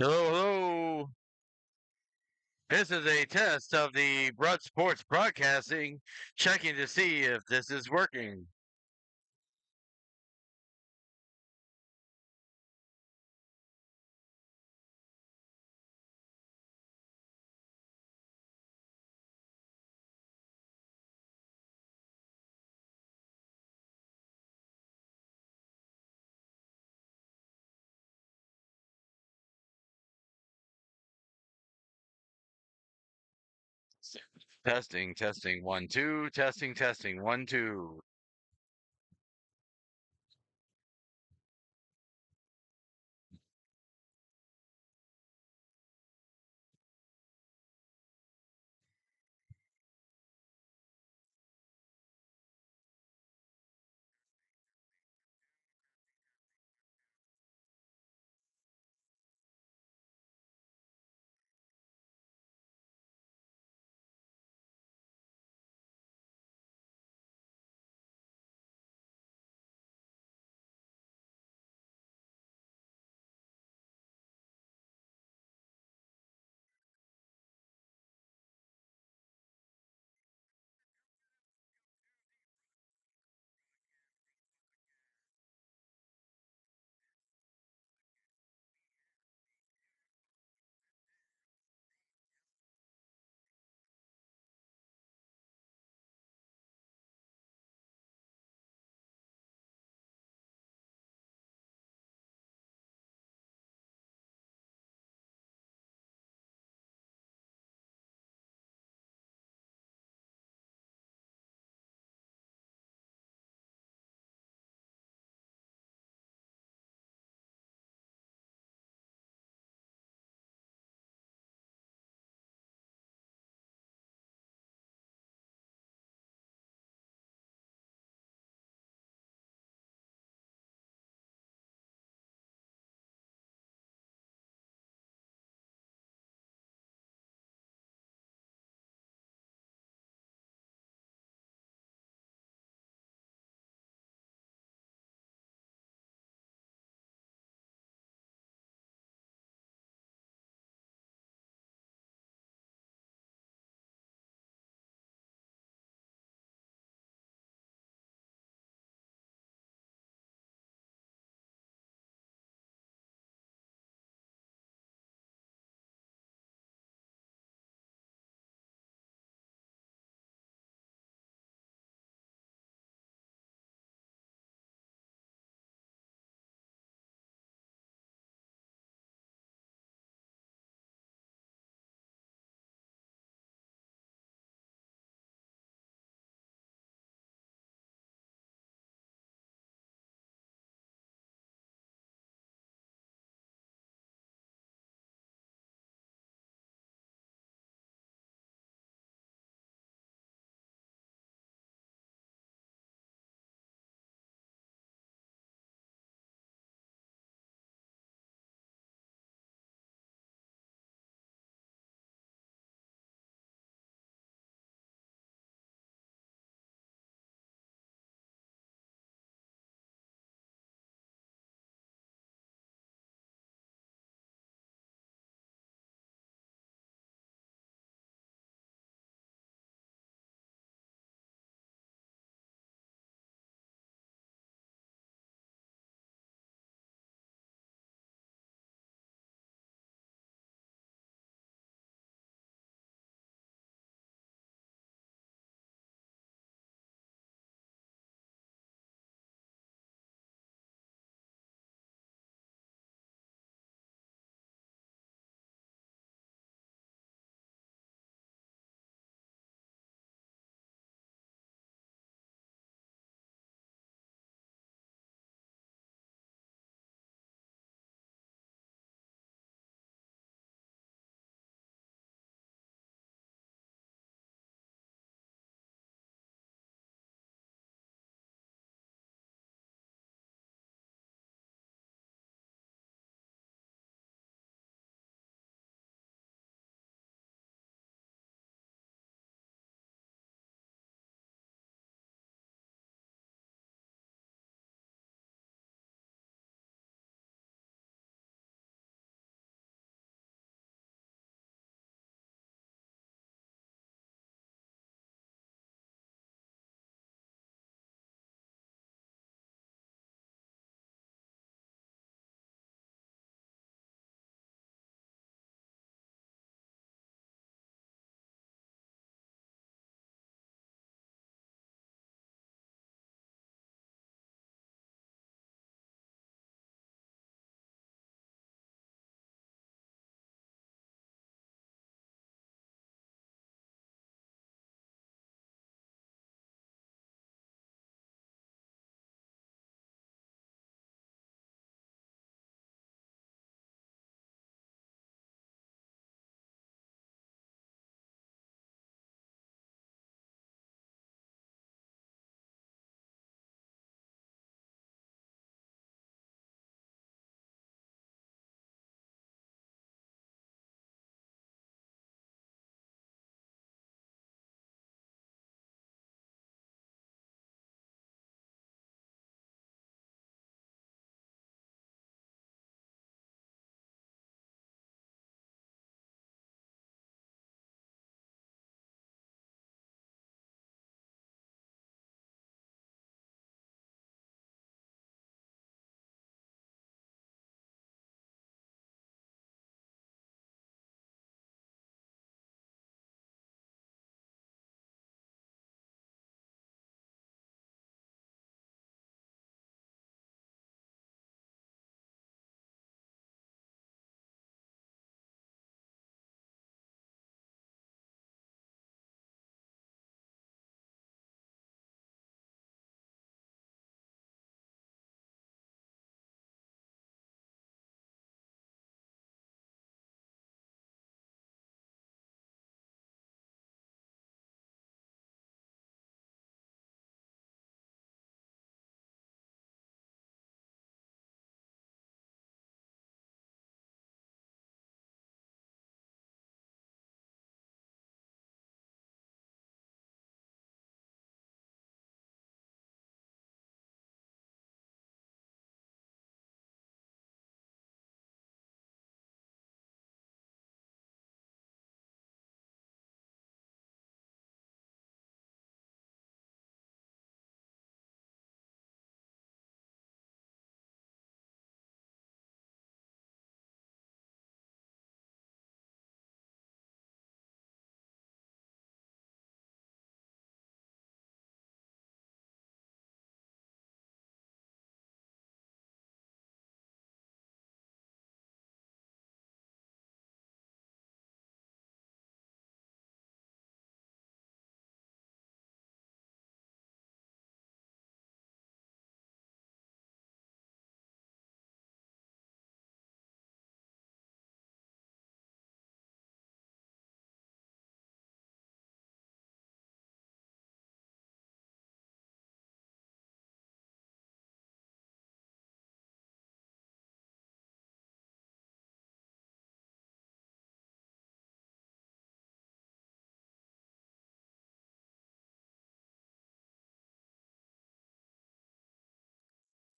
Hello, hello. This is a test of the Broad Sports Broadcasting, checking to see if this is working. Testing, testing, 1, 2, testing, testing, 1, 2.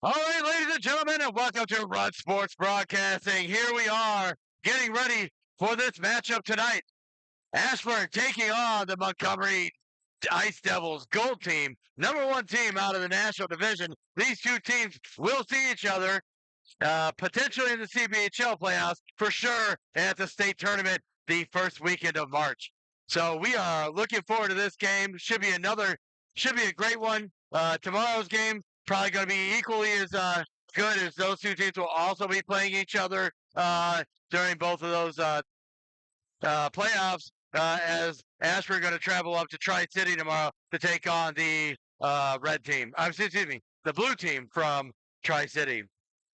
All right, ladies and gentlemen, and welcome to Run Sports Broadcasting. Here we are getting ready for this matchup tonight. Ashburn taking on the Montgomery Ice Devils Gold team, #1 team out of the National Division. These two teams will see each other potentially in the CBHL playoffs, for sure at the state tournament the first weekend of March. So we are looking forward to this game. Should be a great one. Tomorrow's game probably going to be equally as good, as those two teams will also be playing each other during both of those playoffs. As Ashburn going to travel up to Tri-City tomorrow to take on the red team. Excuse me, the blue team from Tri-City.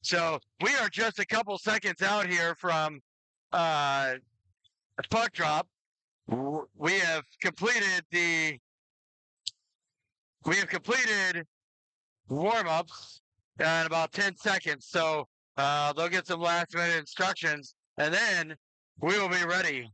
So we are just a couple seconds out here from puck drop. We have completed warm-ups in about 10 seconds. So they'll get some last-minute instructions, and then we will be ready.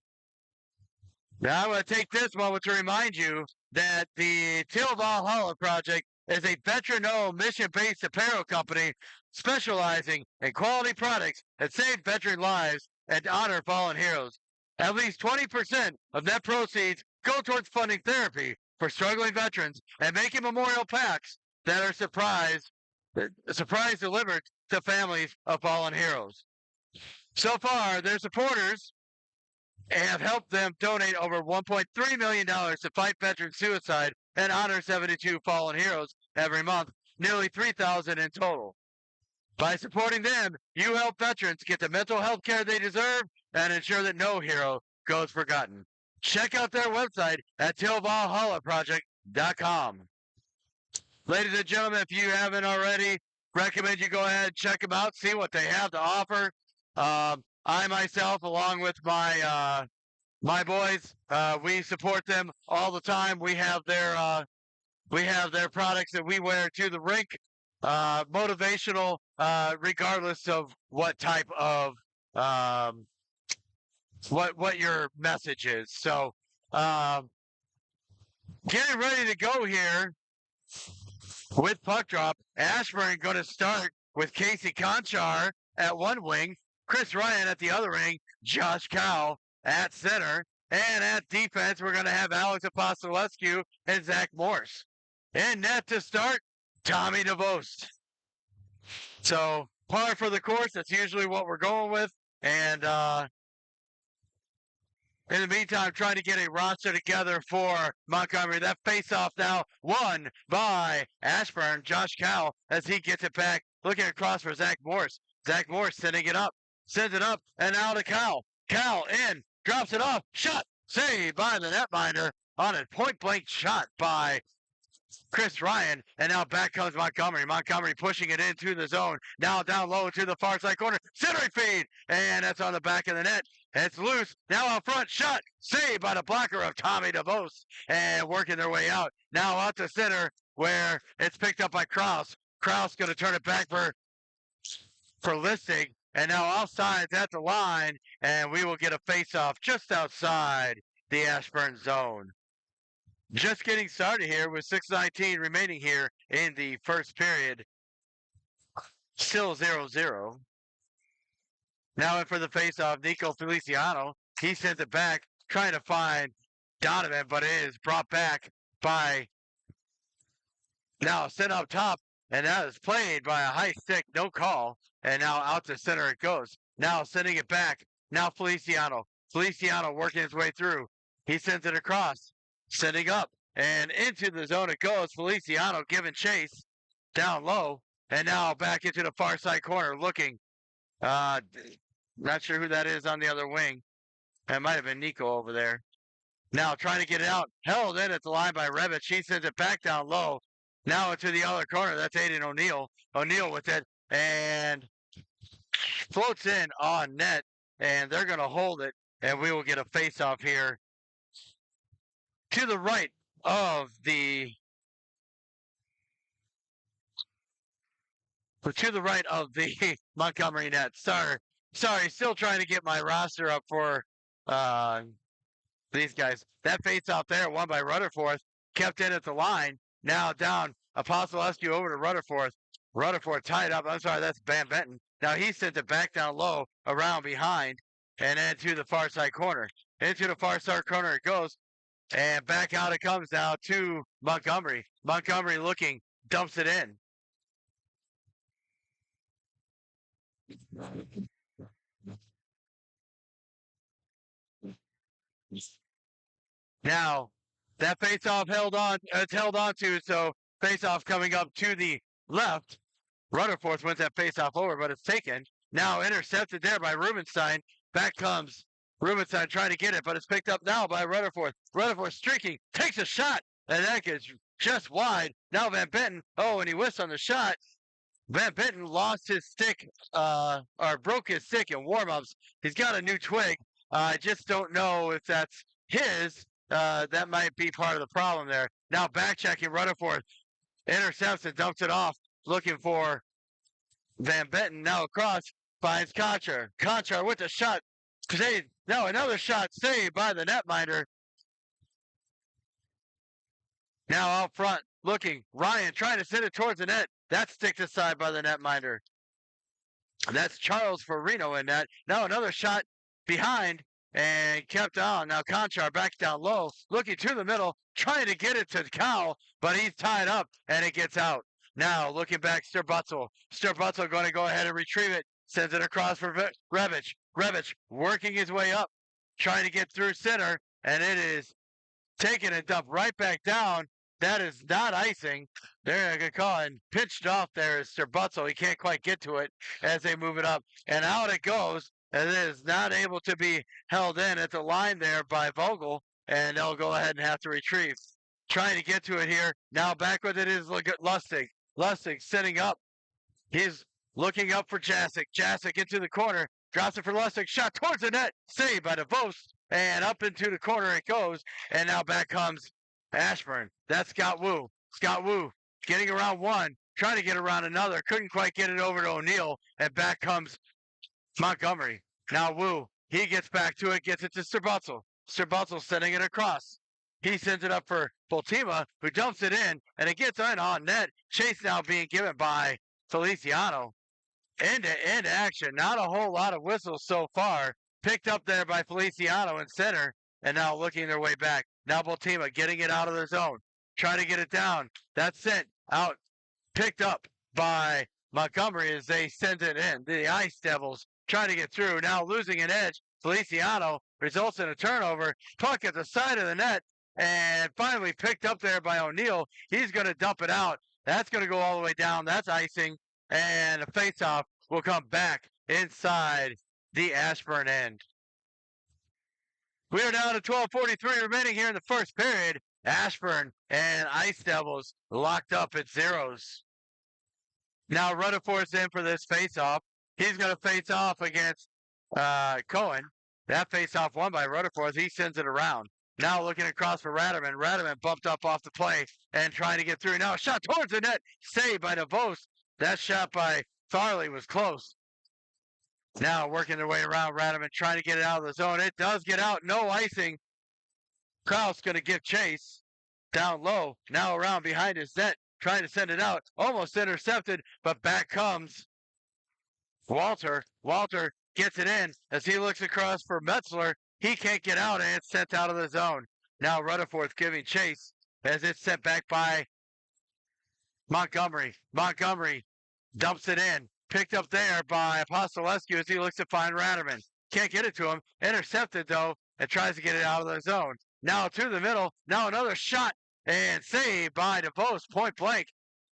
Now, I want to take this moment to remind you that the Till Valhalla Project is a veteran-owned, mission-based apparel company specializing in quality products that save veteran lives and honor fallen heroes. At least 20% of net proceeds go towards funding therapy for struggling veterans and making memorial packs that are surprise delivered to families of fallen heroes. So far, their supporters have helped them donate over $1.3 million to fight veteran suicide and honor 72 fallen heroes every month, nearly 3,000 in total. By supporting them, you help veterans get the mental health care they deserve and ensure that no hero goes forgotten. Check out their website at tillvalhallaproject.com. Ladies and gentlemen, if you haven't already, recommend you go ahead and check them out, see what they have to offer. I myself, along with my boys, we support them all the time. We have their products that we wear to the rink, motivational, regardless of what type of what your message is. So, getting ready to go here with puck drop. Ashburn going to start with Casey Conchar at one wing, Chris Ryan at the other wing, Josh Cow at center, and at defense, we're going to have Alex Apostolescu and Zach Morse. And net to start, Tommy DeVos. So, par for the course, that's usually what we're going with. And in the meantime, trying to get a roster together for Montgomery. That face-off now won by Ashburn, Josh Cow, as he gets it back, looking across for Zach Morse. Zach Morse sending it up, sends it up, and now to Cow. Cow in, drops it off, shot, saved by the netminder on a point-blank shot by Chris Ryan, and now back comes Montgomery. Montgomery pushing it into the zone. Now down low to the far side corner. Centering feed, and that's on the back of the net. It's loose. Now out front, shot, saved by the blocker of Tommy DeVos, and working their way out. Now out to center, where it's picked up by Kraus. Kraus going to turn it back for Listing, and now offsides at the line, and we will get a face-off just outside the Ashburn zone. Just getting started here with 6:19 remaining here in the first period. Still 0-0. Now in for the faceoff, Nico Feliciano. He sends it back, trying to find Donovan, but it is brought back by now sent up top, and that is played by a high stick, no call, and now out to center it goes. Now sending it back. Now Feliciano. Feliciano working his way through. He sends it across. Setting up, and into the zone it goes. Feliciano giving chase down low, and now back into the far side corner looking. Not sure who that is on the other wing. That might have been Nico over there. Now trying to get it out. Held in at the line by Revich. He sends it back down low. Now into the other corner. That's Aiden O'Neill. O'Neill with it, and floats in on net, and they're going to hold it, and we will get a face-off here to the right of the Montgomery net. Sorry, still trying to get my roster up for these guys. That face-off there, won by Rutherford, kept in at the line. Now down, Apostolescu over to Rutherford. Rutherford tied up. I'm sorry, that's Van Benton. Now he sent it back down low, around behind, and then to the far side corner. Into the far side corner it goes, and back out it comes now to Montgomery. Montgomery looking, dumps it in. Now, that face-off it's held on to, so face-off coming up to the left. Rutherford wins that face-off over, but it's taken. Now intercepted there by Rubenstein. Back comes Rubenstein trying to get it, but it's picked up now by Rutherford. Rutherford streaking, takes a shot, and that gets just wide. Now Van Benton, and he whiffs on the shot. Van Benton lost his stick, or broke his stick in warm-ups. He's got a new twig. I just don't know if that's his. That might be part of the problem there. Now back-checking Rutherford. Intercepts and dumps it off, looking for Van Benton. Now across, finds Conchar. Conchar with the shot. No, another shot saved by the netminder. Now out front, looking. Ryan trying to send it towards the net. That's sticked aside by the netminder. That's Charles Farino in that. Now another shot behind and kept on. Now Conchar back down low, looking to the middle, trying to get it to Cal, but he's tied up and it gets out. Now looking back, Sturbutzel. Sturbutzel going to go ahead and retrieve it. Sends it across for Revich. Revich working his way up, trying to get through center, and it is taken and dumped right back down. That is not icing. They're going to call it pitched off there is Sturbutzel. He can't quite get to it as they move it up. And out it goes. And it is not able to be held in at the line there by Vogel. And they'll go ahead and have to retrieve. Trying to get to it here. Now back with it is Lustig. Lustig sitting up. He's looking up for Jasic. Jasic into the corner. Drops it for Lustig. Shot towards the net. Saved by DeVos. And up into the corner it goes. And now back comes Ashburn. That's Scott Wu. Scott Wu getting around one. Trying to get around another. Couldn't quite get it over to O'Neill. And back comes Montgomery. Now Wu. He gets back to it. Gets it to Sturbutzel. Sturbutzel sending it across. He sends it up for Boltima, who dumps it in, and it gets in on net. Chase now being given by Feliciano. End-to-end action. Not a whole lot of whistles so far. Picked up there by Feliciano in center, and now looking their way back. Now Boltima getting it out of the zone. Trying to get it down. That's sent out. Picked up by Montgomery as they send it in. The Ice Devils trying to get through. Now losing an edge. Feliciano results in a turnover. Puck at the side of the net. And finally picked up there by O'Neill. He's going to dump it out. That's going to go all the way down. That's icing. And a faceoff will come back inside the Ashburn end. We are down to 12:43 remaining here in the first period. Ashburn and Ice Devils locked up at zeros. Now Rutherford's in for this faceoff. He's going to face off against Cohen. That faceoff won by Rutherford. He sends it around. Now looking across for Radaman. Radaman bumped up off the play and trying to get through. Now a shot towards the net. Saved by DeVos. That shot by Farley was close. Now working their way around. Radaman trying to get it out of the zone. It does get out. No icing. Kraus going to give chase. Down low. Now around behind his net. Trying to send it out. Almost intercepted. But back comes Walter. Walter gets it in as he looks across for Metzler. He can't get out, and it's sent out of the zone. Now Rutherford's giving chase as it's sent back by Montgomery. Montgomery dumps it in. Picked up there by Apostolescu as he looks to find Radaman. Can't get it to him. Intercepted, though, and tries to get it out of the zone. Now to the middle. Now another shot, and saved by DeVos, point blank.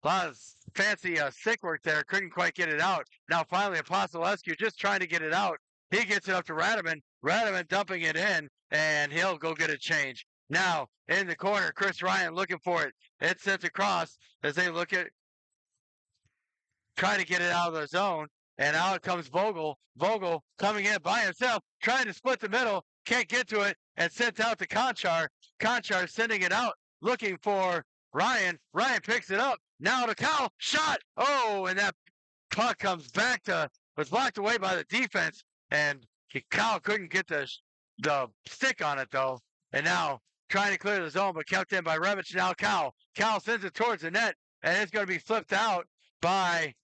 A lot of fancy stick work there. Couldn't quite get it out. Now finally Apostolescu just trying to get it out. He gets it up to Radaman. Radaman dumping it in, and he'll go get a change. Now, in the corner, Chris Ryan looking for it. It's sent across as they look at trying to get it out of the zone, and out comes Vogel. Vogel coming in by himself, trying to split the middle, can't get to it, and sent out to Conchar. Conchar sending it out, looking for Ryan. Ryan picks it up. Now to Cal. Shot! Oh, and that puck comes back was blocked away by the defense. And Cal couldn't get the stick on it, though. And now trying to clear the zone, but kept in by Revich. Now Cal. Cal sends it towards the net, and it's going to be flipped out by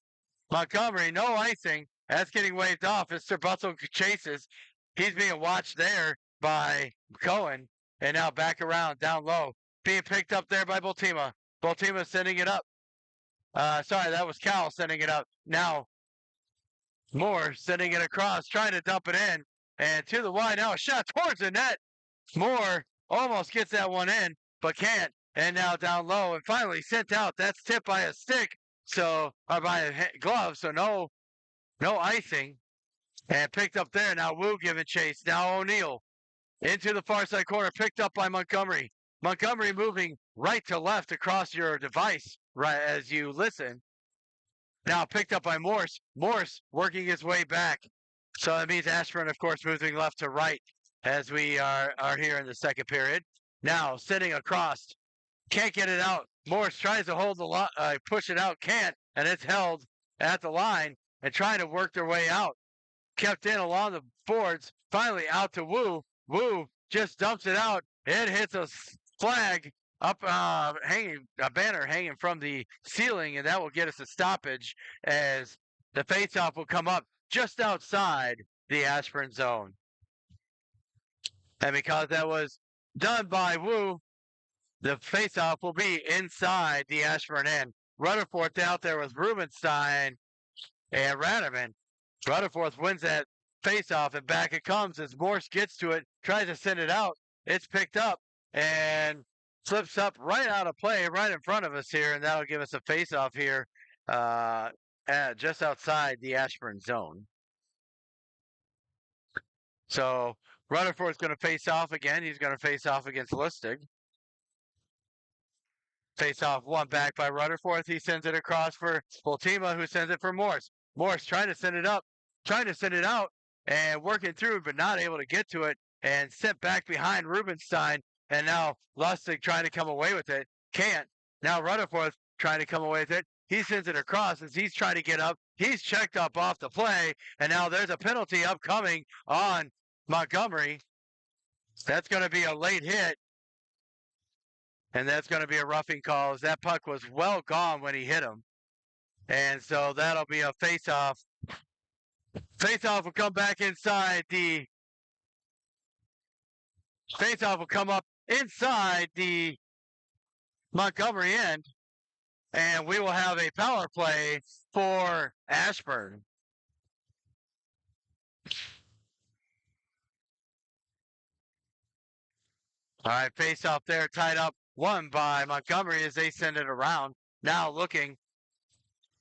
Montgomery. No icing. That's getting waved off as Bussell chases. He's being watched there by Cohen. And now back around, down low. Being picked up there by Bultima. Bultima sending it up. Sorry, that was Cal sending it up. Now, Moore sending it across, trying to dump it in. And to the wide, now a shot towards the net. Moore almost gets that one in, but can't. And now down low and finally sent out. That's tipped by a stick, or by a glove, so no icing. And picked up there. Now Wu giving chase. Now O'Neill into the far side corner, picked up by Montgomery. Montgomery moving right to left across your device right as you listen. Now picked up by Morse. Morse working his way back. So that means Ashburn, of course, moving left to right as we are here in the second period. Now sitting across. Can't get it out. Morse tries to hold push it out, can't, and it's held at the line and trying to work their way out. Kept in along the boards, finally out to Wu. Wu just dumps it out. It hits a flag up, a banner hanging from the ceiling, and that will get us a stoppage as the faceoff will come up just outside the Ashburn zone. And because that was done by Wu, the faceoff will be inside the Ashburn end. Rutherford out there with Rubenstein and Rademan. Rutherford wins that faceoff, and back it comes as Morse gets to it, tries to send it out. It's picked up and slips up right out of play, right in front of us here, and that'll give us a faceoff here just outside the Ashburn zone. So Rutherford's going to face off again. He's going to face off against Lustig. Face off one back by Rutherford. He sends it across for Bultima, who sends it for Morse. Morse trying to send it up, trying to send it out, and working through, but not able to get to it, and sent back behind Rubenstein. And now Lustig trying to come away with it. Can't. Now Rutherford trying to come away with it. He sends it across as he's trying to get up. He's checked up off the play, and now there's a penalty upcoming on Montgomery. That's going to be a late hit. And that's going to be a roughing call as that puck was well gone when he hit him. And so that'll be a face-off. Face-off will come back inside the... Face-off will come up inside the Montgomery end. And we will have a power play for Ashburn. All right, face-off there, tied up. One by Montgomery as they send it around. Now looking.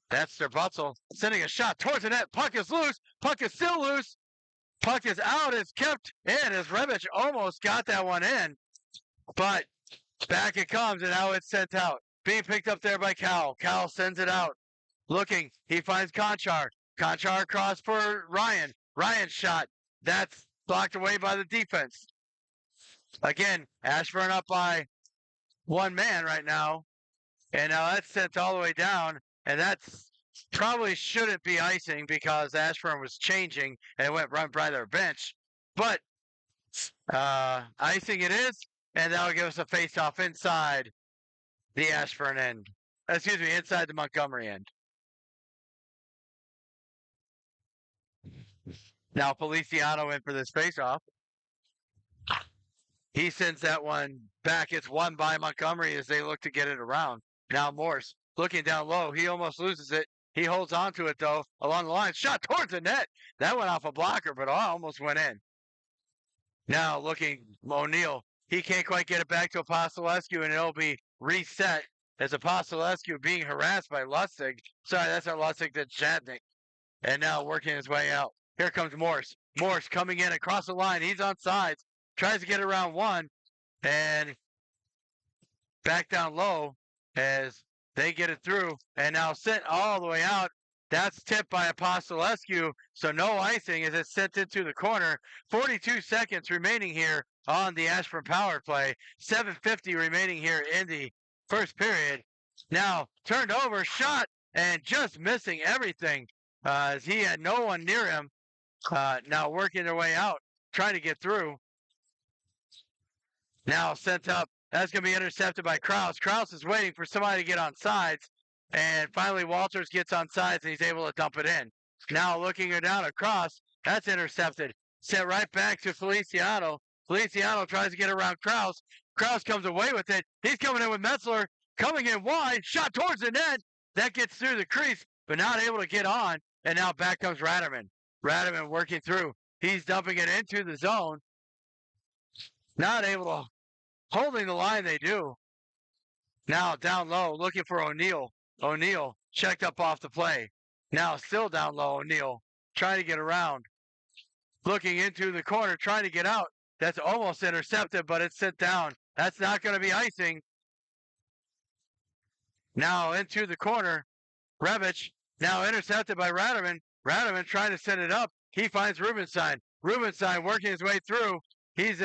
That's their Butzel sending a shot towards the net. Puck is loose. Puck is still loose. Puck is out. It's kept in as Rebic almost got that one in. But back it comes, and now it's sent out. Being picked up there by Cal. Cal sends it out. Looking. He finds Conchar. Conchar across for Ryan. Ryan's shot. That's blocked away by the defense. Again, Ashburn up by one man right now. And now that's sent all the way down. And that's probably shouldn't be icing because Ashburn was changing and it went right by their bench. But icing it is. And that'll give us a face-off inside the Ashburn end. Excuse me, inside the Montgomery end. Now Feliciano in for this face-off. He sends that one back. It's won by Montgomery as they look to get it around. Now Morse looking down low. He almost loses it. He holds on to it, though, along the line. Shot towards the net. That went off a blocker, but almost went in. Now looking, O'Neill. He can't quite get it back to Apostolescu, and it'll be reset as Apostolescu being harassed by Lustig. Sorry, that's not Lustig, that's Jadnik. And now working his way out. Here comes Morse. Morse coming in across the line. He's on sides. Tries to get around one. And back down low as they get it through. And now sent all the way out. That's tipped by Apostolescu. So no icing as it's sent into the corner. 42 seconds remaining here on the Ashburn power play. 7:50 remaining here in the first period. Now turned over, shot, and just missing everything as he had no one near him. Now working their way out, trying to get through. Now sent up. That's going to be intercepted by Krause. Krause is waiting for somebody to get on sides. And finally, Walters gets on sides and he's able to dump it in. Now looking her down across, that's intercepted. Sent right back to Feliciano. Feliciano tries to get around Kraus. Kraus comes away with it. He's coming in with Metzler, coming in wide, shot towards the net. That gets through the crease, but not able to get on. And now back comes Rademan. Rademan working through. He's dumping it into the zone. Not able to holding the line they do. Now down low, looking for O'Neal. O'Neal checked up off the play. Now still down low, O'Neal trying to get around. Looking into the corner, trying to get out. That's almost intercepted, but it's sent down. That's not going to be icing. Now into the corner. Revich now intercepted by Rademan. Rademan trying to set it up. He finds Rubenstein. Rubenstein working his way through. He's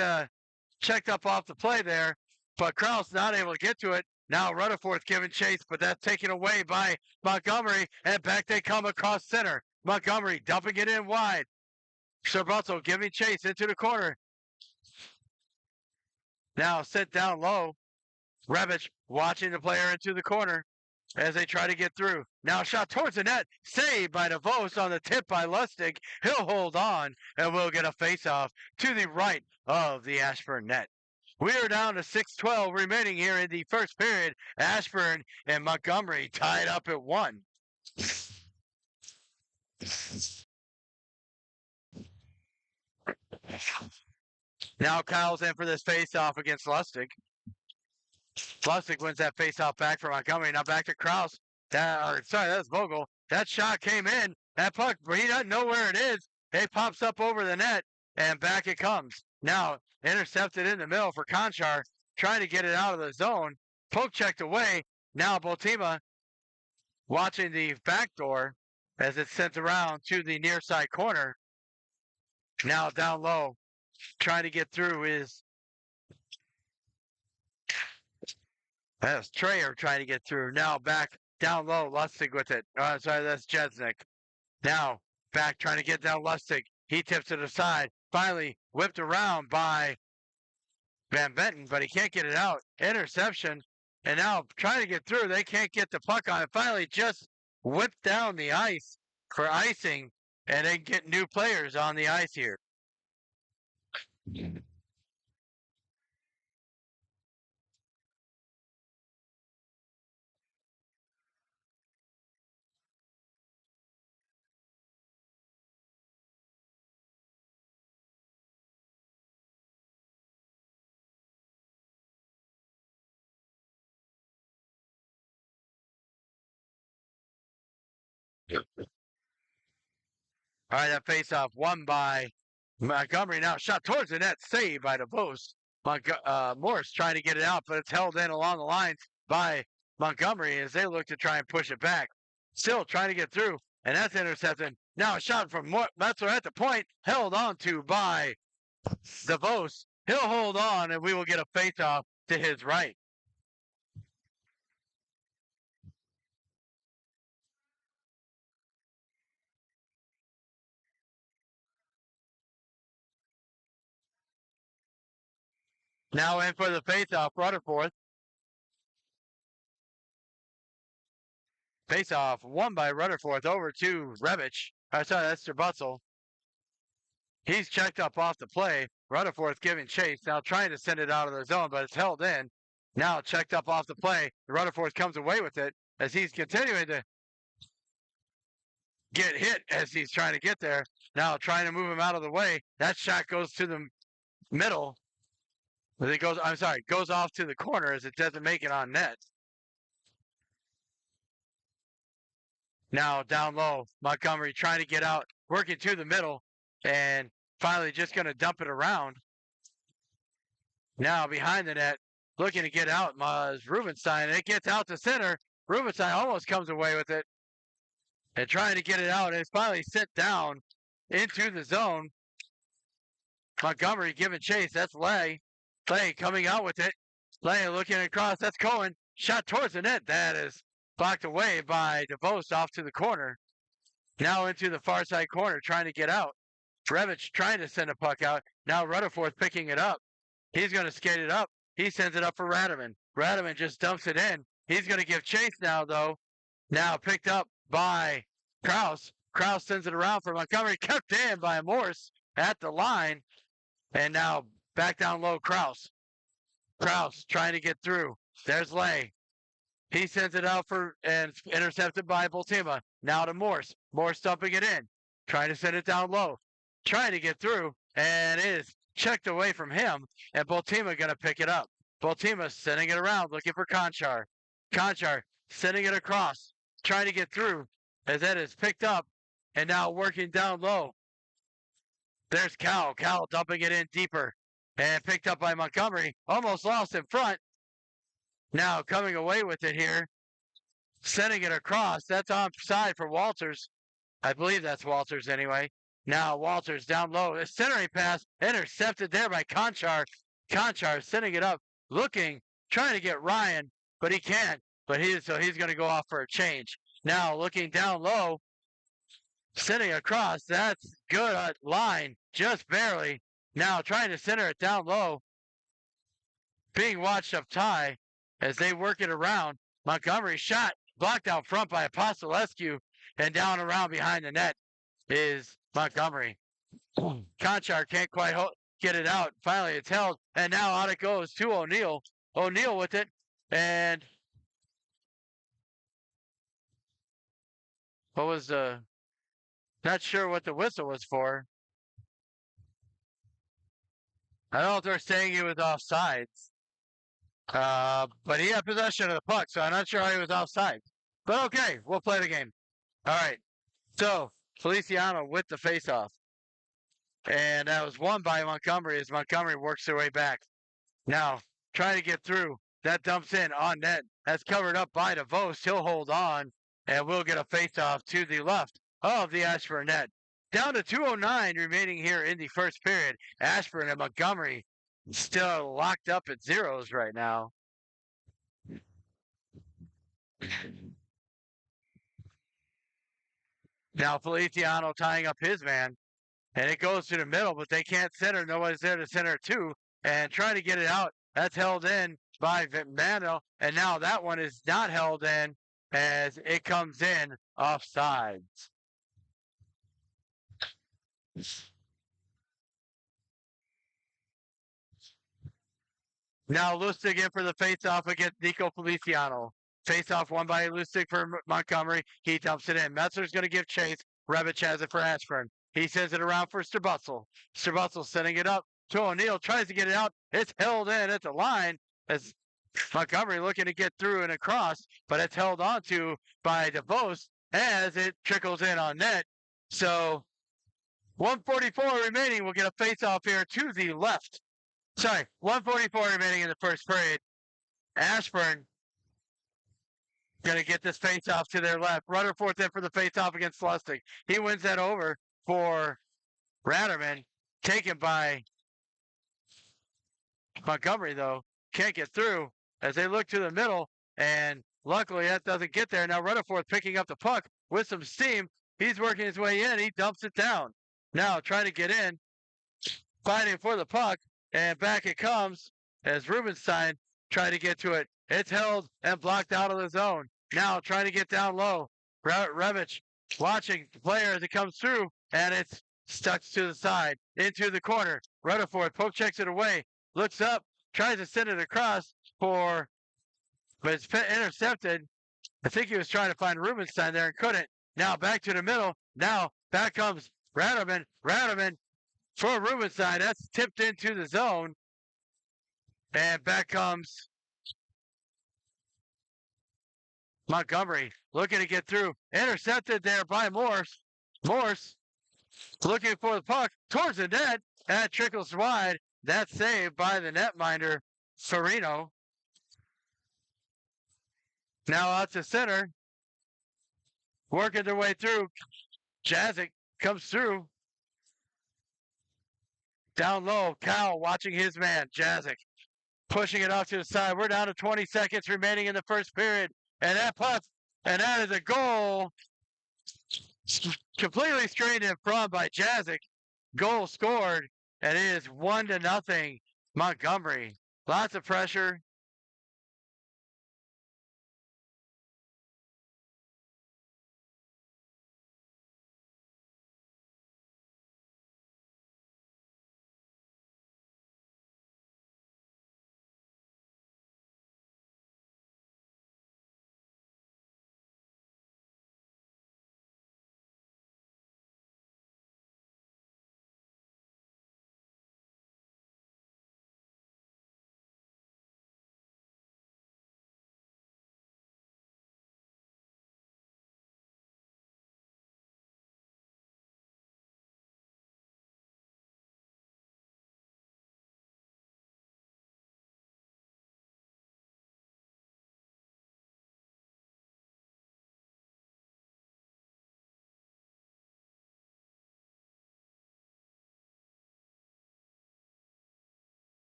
checked up off the play there, but Kraus not able to get to it. Now Rutherford giving chase, but that's taken away by Montgomery, and back they come across center. Montgomery dumping it in wide. Sherbuzzle giving chase into the corner. Now set down low. Revich watching the player into the corner as they try to get through. Now shot towards the net. Saved by DeVos on the tip by Lustig. He'll hold on and we'll get a face-off to the right of the Ashburn net. We are down to 6:12 remaining here in the first period. Ashburn and Montgomery tied up at 1. Now Kyle's in for this face-off against Lustig. Lustig wins that face-off back for Montgomery. Now back to Kraus. That's Vogel. That shot came in. That puck, he doesn't know where it is. It pops up over the net, and back it comes. Now intercepted in the middle for Conchar, trying to get it out of the zone. Poke checked away. Now Botima watching the back door as it's sent around to the near side corner. Now down low, trying to get through is that's Trayer trying to get through. Now back down low, Lustig with it. Oh, sorry, that's Jesnick. Now back trying to get down Lustig. He tips it aside. Finally whipped around by Van Benton, but he can't get it out. Interception. And now trying to get through. They can't get the puck on it. Finally just whipped down the ice for icing. And they get new players on the ice here. All right, that face-off won by Montgomery. Now shot towards the net, saved by DeVos. Morris trying to get it out, but it's held in along the lines by Montgomery as they look to try and push it back. Still trying to get through, and that's intercepted. Now a shot from Metzler at the point, held on to by DeVos. He'll hold on, and we will get a face-off to his right. Now in for the face-off, Rutherford. Face-off won by Rutherford over to Revich. Sorry, that's Sherbuzzle. He's checked up off the play. Rutherford's giving chase. Now trying to send it out of the zone, but it's held in. Now checked up off the play. Rutherford comes away with it as he's continuing to get hit as he's trying to get there. Now trying to move him out of the way. That shot goes to the middle. Goes off to the corner as it doesn't make it on net. Now down low, Montgomery trying to get out, working to the middle, and finally just going to dump it around. Now behind the net, looking to get out, Rubenstein. It gets out to center. Rubenstein almost comes away with it and trying to get it out. And it's finally sent down into the zone. Montgomery giving chase. That's Lay. Lay coming out with it. Lay looking across. That's Cohen. Shot towards the net. That is blocked away by DeVos off to the corner. Now into the far side corner trying to get out. Revich trying to send a puck out. Now Rutherford picking it up. He's going to skate it up. He sends it up for Rademan. Rademan just dumps it in. He's going to give chase now, though. Now picked up by Kraus. Kraus sends it around for Montgomery, kept in by Morse at the line. And now back down low, Kraus. Kraus trying to get through. There's Lay. He sends it out for and it's intercepted by Bultima. Now to Morse. Morse dumping it in. Trying to send it down low. Trying to get through. And it is checked away from him. And Bultima going to pick it up. Bultima sending it around, looking for Conchar. Conchar sending it across. Trying to get through. As that is picked up. And now working down low. There's Cal. Cal dumping it in deeper. And picked up by Montgomery. Almost lost in front. Now coming away with it here. Sending it across. That's onside for Walters. I believe that's Walters anyway. Now Walters down low. A centering pass. Intercepted there by Conchar. Conchar sending it up. Looking. Trying to get Ryan. But he can't. But he's going to go off for a change. Now looking down low. Sending across. That's good line. Just barely. Now trying to center it down low. Being watched up high as they work it around. Montgomery shot. Blocked out front by Apostolescu. And down around behind the net is Montgomery. Conchar can't quite get it out. Finally it's held. And now out it goes to O'Neill. O'Neill with it. And what was not sure what the whistle was for. I don't know if they're saying he was offsides. But he had possession of the puck, so I'm not sure how he was offsides. But okay, we'll play the game. All right. So Feliciano with the faceoff. And that was won by Montgomery as Montgomery works their way back. Now, trying to get through. That dumps in on net. That's covered up by DeVos. He'll hold on, and we'll get a faceoff to the left of the Ashburn net. Down to 2:09 remaining here in the first period. Ashburn and Montgomery still locked up at zeros right now. Now Feliciano tying up his man. And it goes to the middle, but they can't center. Nobody's there to center it to. And trying to get it out. That's held in by Manuel. And now that one is not held in as it comes in offsides. Now Lustig in for the faceoff against Nico Feliciano. Faceoff won by Lustig for Montgomery. He dumps it in. Metzler's going to give chase. Rebic has it for Ashburn. He sends it around for Strabutzel. Strabutzel setting it up to O'Neill. Tries to get it out. It's held in at the line as Montgomery looking to get through and across, but it's held onto by DeVos as it trickles in on net. So 1:44 remaining. We'll get a face-off here to the left. Sorry, 1:44 remaining in the first period. Ashburn going to get this face-off to their left. Rutherford in for the face-off against Lustig. He wins that over for Ratterman. Taken by Montgomery, though. Can't get through as they look to the middle. And luckily that doesn't get there. Now Rutherford picking up the puck with some steam. He's working his way in. He dumps it down. Now trying to get in. Fighting for the puck. And back it comes as Rubenstein trying to get to it. It's held and blocked out of the zone. Now trying to get down low. Rebic watching the player as it comes through. And it's stuck to the side. Into the corner. Rutherford poke checks it away. Looks up. Tries to send it across but it's intercepted. I think he was trying to find Rubenstein there and couldn't. Now back to the middle. Now back comes Ratterman. Ratterman for Rubenstein. That's tipped into the zone. And back comes Montgomery looking to get through. Intercepted there by Morse. Morse looking for the puck towards the net. That trickles wide. That's saved by the netminder, Serino. Now out to center. Working their way through. Jazik comes through. Down low. Cal watching his man. Jazik pushing it off to the side. We're down to 20 seconds remaining in the first period. And that puck, and that is a goal. Completely straight in front by Jazik. Goal scored. And it is 1-0 Montgomery. Lots of pressure.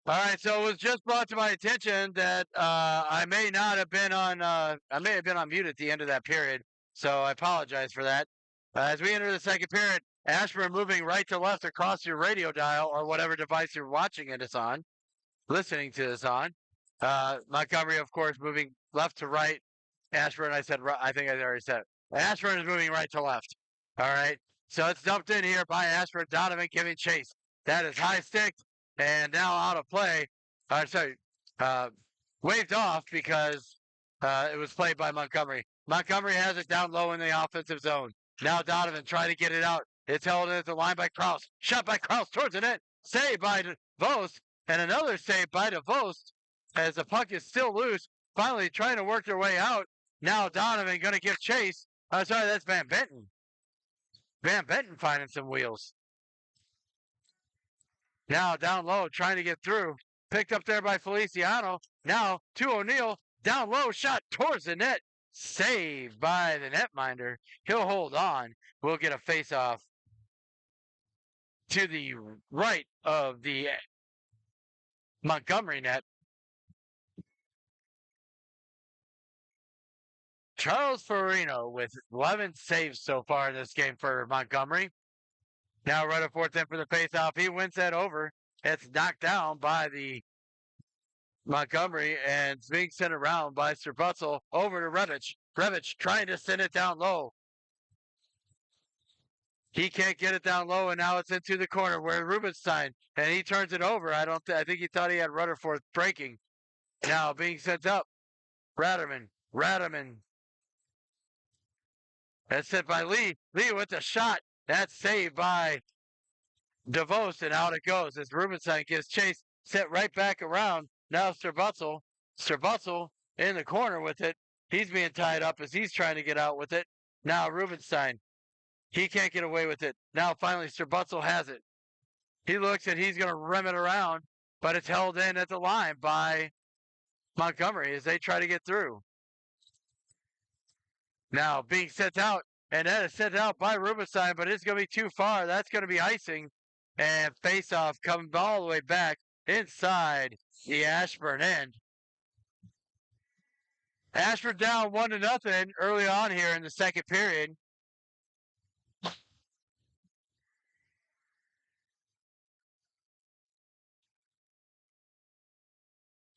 All right, so it was just brought to my attention that I may not have been on. I may have been on mute at the end of that period, so I apologize for that. As we enter the second period, Ashburn moving right to left across your radio dial or whatever device you're watching it is on, listening to this on. Montgomery, of course, moving left to right. Ashburn, I said, I think I already said it. Ashburn is moving right to left. All right, so it's dumped in here by Ashburn. Donovan giving chase. That is high stick. And now out of play. Sorry, waved off because it was played by Montgomery. Montgomery has it down low in the offensive zone. Now Donovan trying to get it out. It's held in at the line by Kraus. Shot by Kraus towards the net. Saved by DeVos. And another save by DeVos as the puck is still loose. Finally trying to work their way out. Now Donovan going to give chase. I'm sorry, that's Van Benton. Van Benton finding some wheels. Now down low, trying to get through. Picked up there by Feliciano. Now to O'Neill. Down low, shot towards the net. Saved by the netminder. He'll hold on. We'll get a face-off to the right of the Montgomery net. Charles Farino with 11 saves so far in this game for Montgomery. Now running fourth in for the faceoff. He wins that over. It's knocked down by the Montgomery and it's being sent around by Strabutzel over to Revich. Revich trying to send it down low. He can't get it down low, and now it's into the corner where Rubenstein, and he turns it over. I think he thought he had Rutherford breaking. Now being sent up. Ratterman. That's sent by Lee. Lee with the shot. That's saved by DeVos, and out it goes as Rubenstein gives chase, set right back around. Now Strabutzel. Strabutzel in the corner with it. He's being tied up as he's trying to get out with it. Now Rubenstein. He can't get away with it. Now finally Strabutzel has it. He looks and he's going to rim it around, but it's held in at the line by Montgomery as they try to get through. Now being sent out, and that is sent out by Rubenstein, but it's going to be too far. That's going to be icing, and face-off coming all the way back inside the Ashburn end. Ashburn down 1-0 early on here in the second period.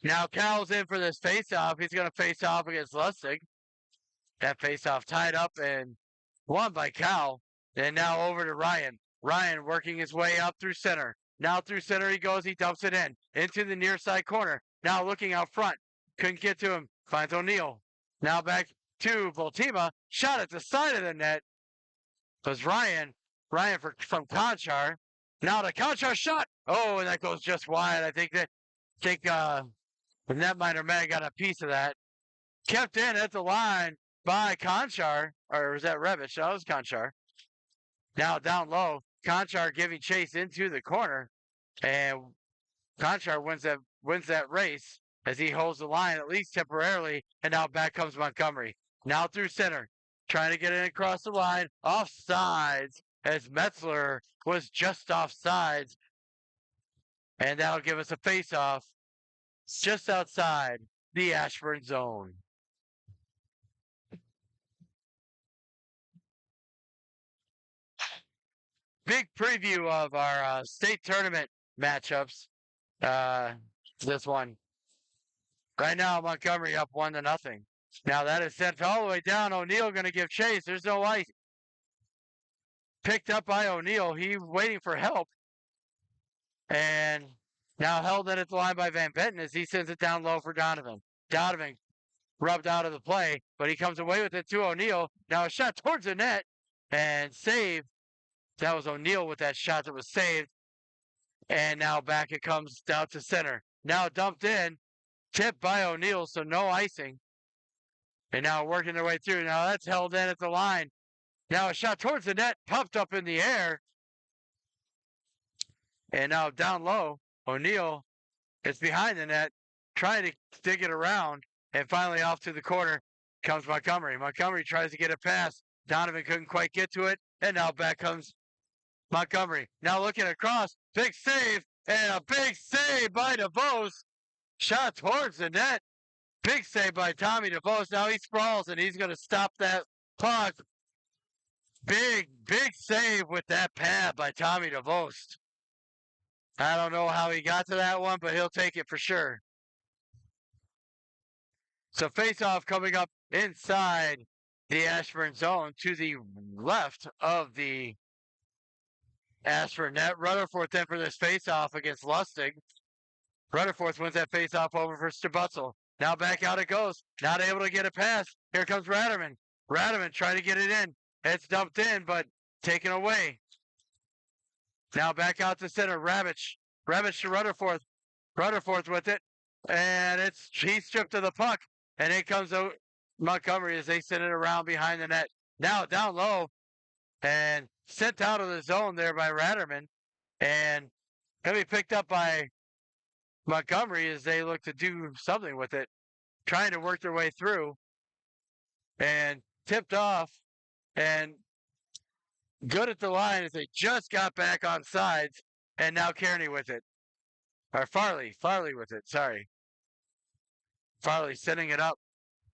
Now Cal's in for this face-off. He's going to face off against Lustig. That face-off tied up and won by Cal. And now over to Ryan. Ryan working his way up through center. Now through center he goes. He dumps it in. Into the near side corner. Now looking out front. Couldn't get to him. Finds O'Neill. Now back to Voltima. Shot at the side of the net. Was Ryan. Ryan from Conchar. Now the Conchar shot. Oh, and that goes just wide. I think the netminder may have got a piece of that. Kept in at the line by Conchar, or was that Revich? No, it was Conchar. Now down low, Conchar giving chase into the corner, and Conchar wins that race as he holds the line at least temporarily, and now back comes Montgomery. Now through center, trying to get it across the line, offsides, as Metzler was just offsides, and that'll give us a face-off just outside the Ashburn zone. Big preview of our state tournament matchups. This one. Right now, Montgomery up 1-0. Now that is sent all the way down. O'Neill going to give chase. There's no ice. Picked up by O'Neill. He waiting for help. And now held in at the line by Van Benton as he sends it down low for Donovan. Donovan rubbed out of the play, but he comes away with it to O'Neill. Now a shot towards the net and saved. That was O'Neill with that shot that was saved. And now back it comes down to center. Now dumped in, tipped by O'Neill, so no icing. And now working their way through. Now that's held in at the line. Now a shot towards the net, popped up in the air. And now down low, O'Neill is behind the net, trying to dig it around. And finally off to the corner comes Montgomery. Montgomery tries to get it past. Donovan couldn't quite get to it. And now back comes Montgomery. Now looking across. Big save And a big save by DeVos. Shot towards the net. Big save by Tommy DeVos. Now he sprawls and he's going to stop that puck. Big save with that pad by Tommy DeVos. I don't know how he got to that one, but he'll take it for sure. So face-off coming up inside the Ashburn zone to the left of the Ashburn net. Rutherford then for this face-off against Lustig. Rutherford wins that face-off over for Stubutzel. Now back out it goes. Not able to get a pass. Here comes Ratterman. Ratterman trying to get it in. It's dumped in, but taken away. Now back out to center. Ravitch. Ravitch to Rutherford. Rutherford with it. And he's stripped of the puck. And in comes Montgomery as they send it around behind the net. Now down low. And sent out of the zone there by Ratterman. And going to be picked up by Montgomery as they look to do something with it. Trying to work their way through. And tipped off. And good at the line as they just got back on sides. And now Kearney with it. Or Farley with it, sorry. Farley setting it up.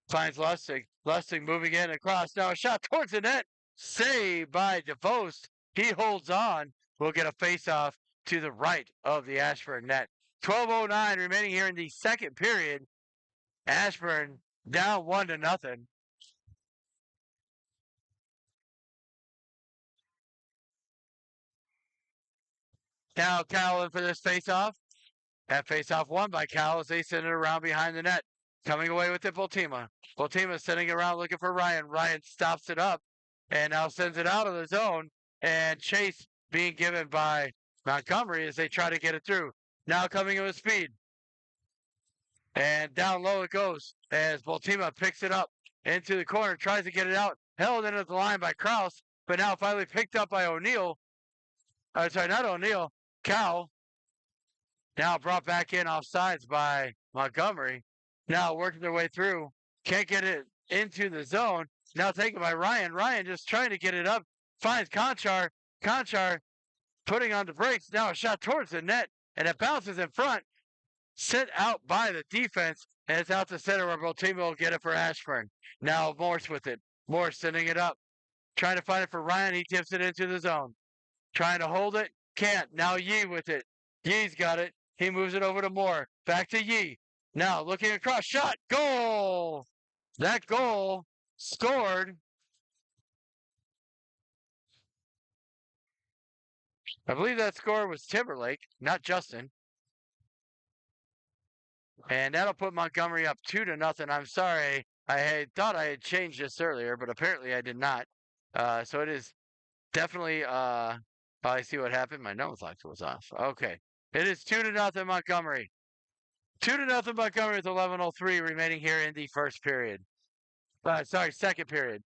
Finds Lustig. Lustig moving in across. Now a shot towards the net. Saved by DeVos. He holds on. We'll get a face-off to the right of the Ashburn net. 12:09 remaining here in the second period. Ashburn down 1-0. Now Cal in for this face-off. That face-off won by Cal as they send it around behind the net. Coming away with it, Bultima. Bultima sending it around looking for Ryan. Ryan stops it up and now sends it out of the zone. And chase being given by Montgomery as they try to get it through. Now coming in with speed. And down low it goes as Bultima picks it up into the corner, tries to get it out. Held into the line by Krause, but now finally picked up by O'Neill. Sorry, not O'Neill. Cal. Now brought back in off sides by Montgomery. Now working their way through. Can't get it into the zone. Now taken by Ryan. Ryan just trying to get it up. Finds Conchar. Conchar putting on the brakes. Now a shot towards the net. And it bounces in front. Sent out by the defense. And it's out to center where Bultima will get it for Ashburn. Now Morse with it. Morse sending it up. Trying to find it for Ryan. He tips it into the zone. Trying to hold it. Can't. Now Yee with it. Yee's got it. He moves it over to Moore. Back to Yee. Now looking across. Shot. Goal. That goal scored. I believe that score was Timberlake, not Justin. And that'll put Montgomery up 2-0. I'm sorry. I thought I had changed this earlier, but apparently I did not. So it is definitely I see what happened. My nose light was off. Okay. It is 2-0 Montgomery. 2-0 Montgomery with 11:03 remaining here in the first period. Second period.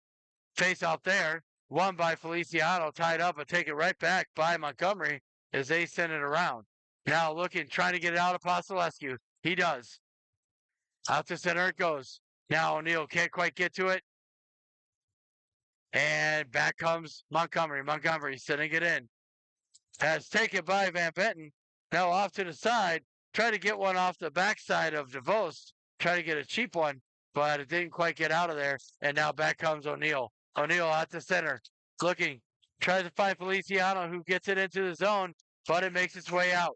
Face off there. Won by Feliciano, tied up, but taken right back by Montgomery as they send it around. Now looking, trying to get it out of Apostolescu. He does. Out to center it goes. Now O'Neill can't quite get to it. And back comes Montgomery. Montgomery sending it in. As taken by Van Benton. Now off to the side. Try to get one off the backside of DeVos. Try to get a cheap one, but it didn't quite get out of there. And now back comes O'Neill. O'Neill out to center. Looking. Tries to find Feliciano who gets it into the zone, but it makes its way out.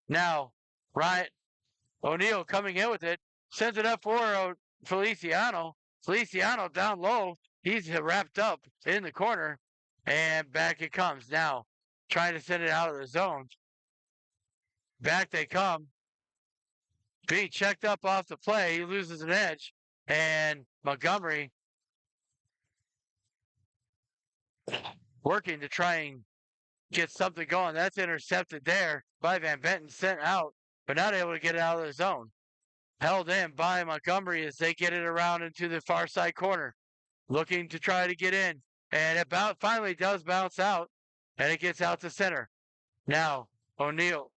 Now, Ryan O'Neill coming in with it. Sends it up for Feliciano. Feliciano down low. He's wrapped up in the corner. And back it comes. Now, trying to send it out of the zone. Back they come. Being checked up off the play. He loses an edge. And Montgomery working to try and get something going. That's intercepted there by Van Benton. Sent out, but not able to get it out of the zone. Held in by Montgomery as they get it around into the far side corner. Looking to try to get in. And it finally does bounce out. And it gets out to center. Now, O'Neill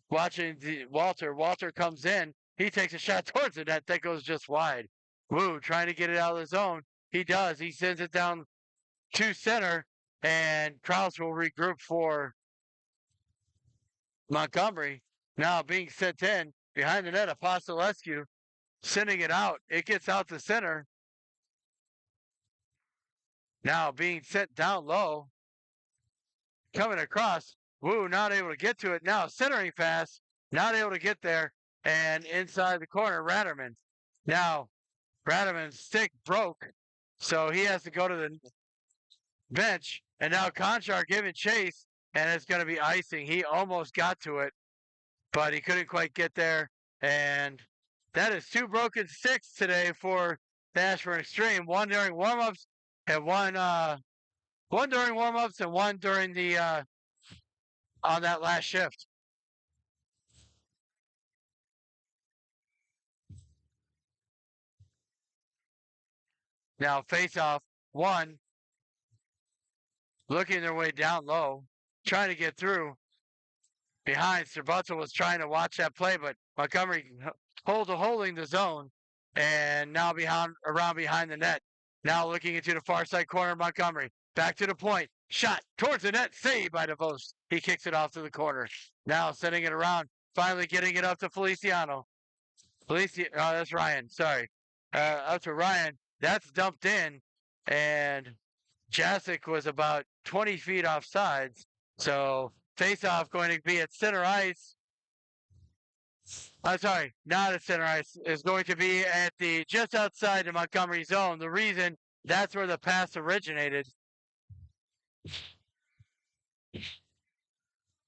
watching Walter. Walter comes in. He takes a shot towards the net. That goes just wide. Wu trying to get it out of the zone. He does. He sends it down to center. And Krause will regroup for Montgomery now being sent in behind the net. Apostolescu sending it out. It gets out to center. Now being sent down low. Coming across. Wu not able to get to it. Now centering fast. Not able to get there. And inside the corner, Ratterman. Now, Ratterman's stick broke. So he has to go to the bench. And now Conchar giving chase. And it's going to be icing. He almost got to it, but he couldn't quite get there. And that is 2 broken sticks today for the Ashburn Xtreme. One during warmups and one during warmups and one during the on that last shift. Now face off one, looking their way down low, trying to get through. Behind, Strabutzel was trying to watch that play, but Montgomery holding the zone, and now around behind the net. Now looking into the far side corner, Montgomery. Back to the point. Shot towards the net. Saved by DeVos. He kicks it off to the corner. Now sending it around. Finally getting it up to Feliciano. That's Ryan. Sorry. Up to Ryan. That's dumped in. And Jasic was about 20 feet off sides. So face-off going to be at center ice. I'm sorry, not at center ice. It's going to be at just outside the Montgomery zone. The reason, that's where the pass originated.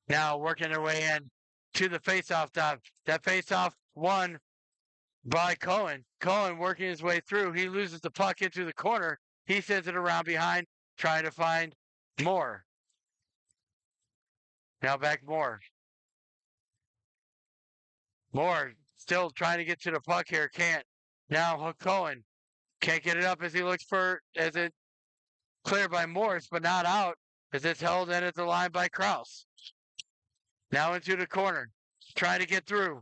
Now working their way in to the face-off dot. That face-off won by Cohen. Cohen working his way through. He loses the puck into the corner. He sends it around behind, trying to find Moore. Now back Moore. Moore still trying to get to the puck here. Can't. Now Cohen can't get it up as it cleared by Morris, but not out as it's held in at the line by Kraus. Now into the corner. Trying to get through.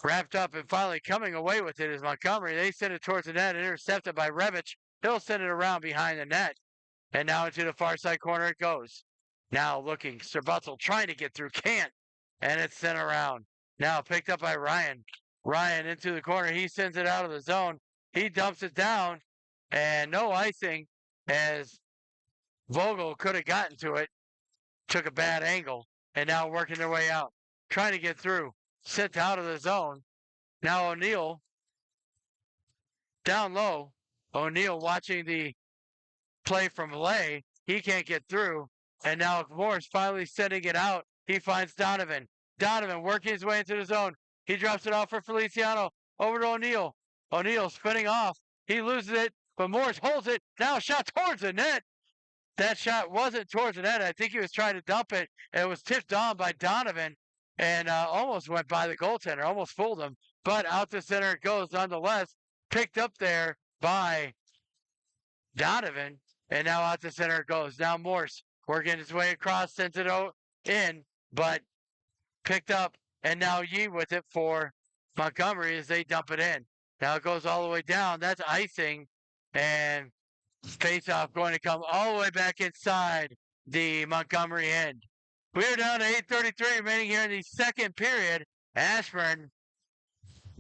Wrapped up and finally coming away with it is Montgomery. They send it towards the net, intercepted by Revich. He'll send it around behind the net. And now into the far side corner it goes. Now looking, Strabutzel trying to get through, can't. And it's sent around. Now picked up by Ryan. Ryan into the corner. He sends it out of the zone. He dumps it down. And no icing as Vogel could have gotten to it. Took a bad angle. And now working their way out. Trying to get through. Sent out of the zone. Now O'Neill down low. O'Neill watching the play from Lay. He can't get through. And now Morris finally sending it out. He finds Donovan. Donovan working his way into the zone. He drops it off for Feliciano. Over to O'Neill. O'Neill spinning off. He loses it, but Morris holds it. Now shot towards the net. That shot wasn't towards the net. I think he was trying to dump it. And it was tipped on by Donovan and almost went by the goaltender. Almost fooled him. But out to center it goes nonetheless. Picked up there by Donovan. And now out to center it goes. Now Morse working his way across, sends it in, but picked up. And now Yee with it for Montgomery as they dump it in. Now it goes all the way down. That's icing. And face-off going to come all the way back inside the Montgomery end. We're down to 8:33 remaining here in the second period. Ashburn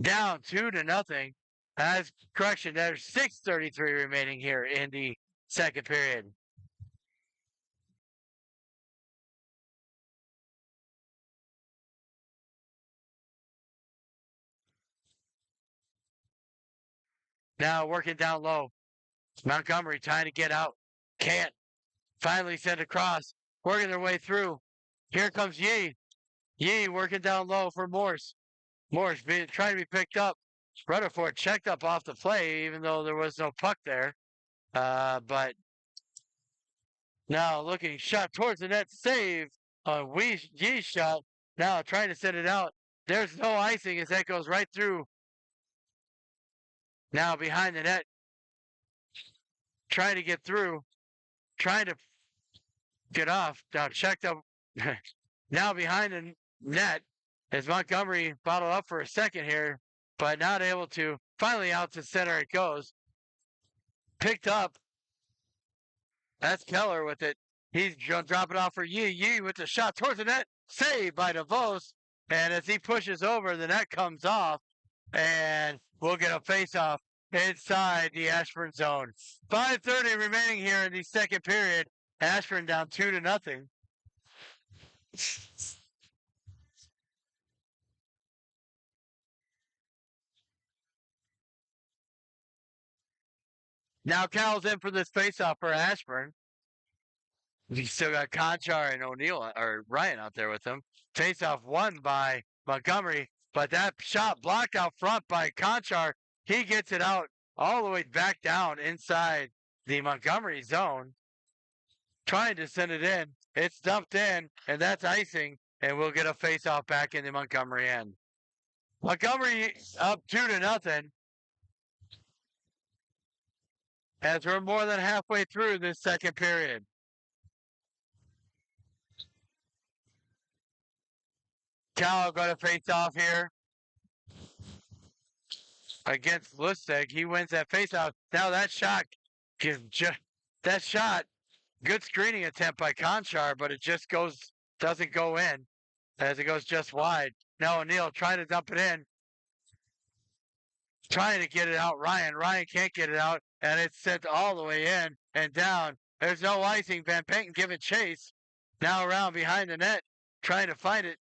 down 2-0. As correction, there's 6:33 remaining here in the second period. Now working down low. Montgomery trying to get out. Can't. Finally sent across. Working their way through. Here comes Yee. Yee working down low for Morse. Morse trying to be picked up. Rutherford checked up off the play, even though there was no puck there. But now looking, shot towards the net, save on Yee's shot. Now trying to send it out. There's no icing as that goes right through. Now behind the net. Trying to get through. Trying to get off. Now checked up. Now behind the net as Montgomery bottled up for a second here, but not able to. Finally out to center it goes. Picked up. That's Keller with it. He's dropping off for Yee with the shot towards the net. Saved by DeVos. And as he pushes over, the net comes off. And we'll get a face-off inside the Ashburn zone. 5:30 remaining here in the second period. Ashburn down 2-0. Now Cal's in for this face-off for Ashburn. He's still got Conchar and O'Neill or Ryan out there with him. Face-off won by Montgomery, but that shot blocked out front by Conchar. He gets it out all the way back down inside the Montgomery zone, trying to send it in. It's dumped in, and that's icing, and we'll get a face-off back in the Montgomery end. Montgomery up 2-0. As we're more than halfway through this second period. Cal going to face off here against Lustig. He wins that face off. Now that shot, good screening attempt by Conchar, but it just doesn't go in as it goes just wide. Now O'Neill trying to dump it in. Trying to get it out, Ryan. Ryan can't get it out, and it's sent all the way in and down. There's no icing. Van Penken giving chase. Now around behind the net, trying to find it.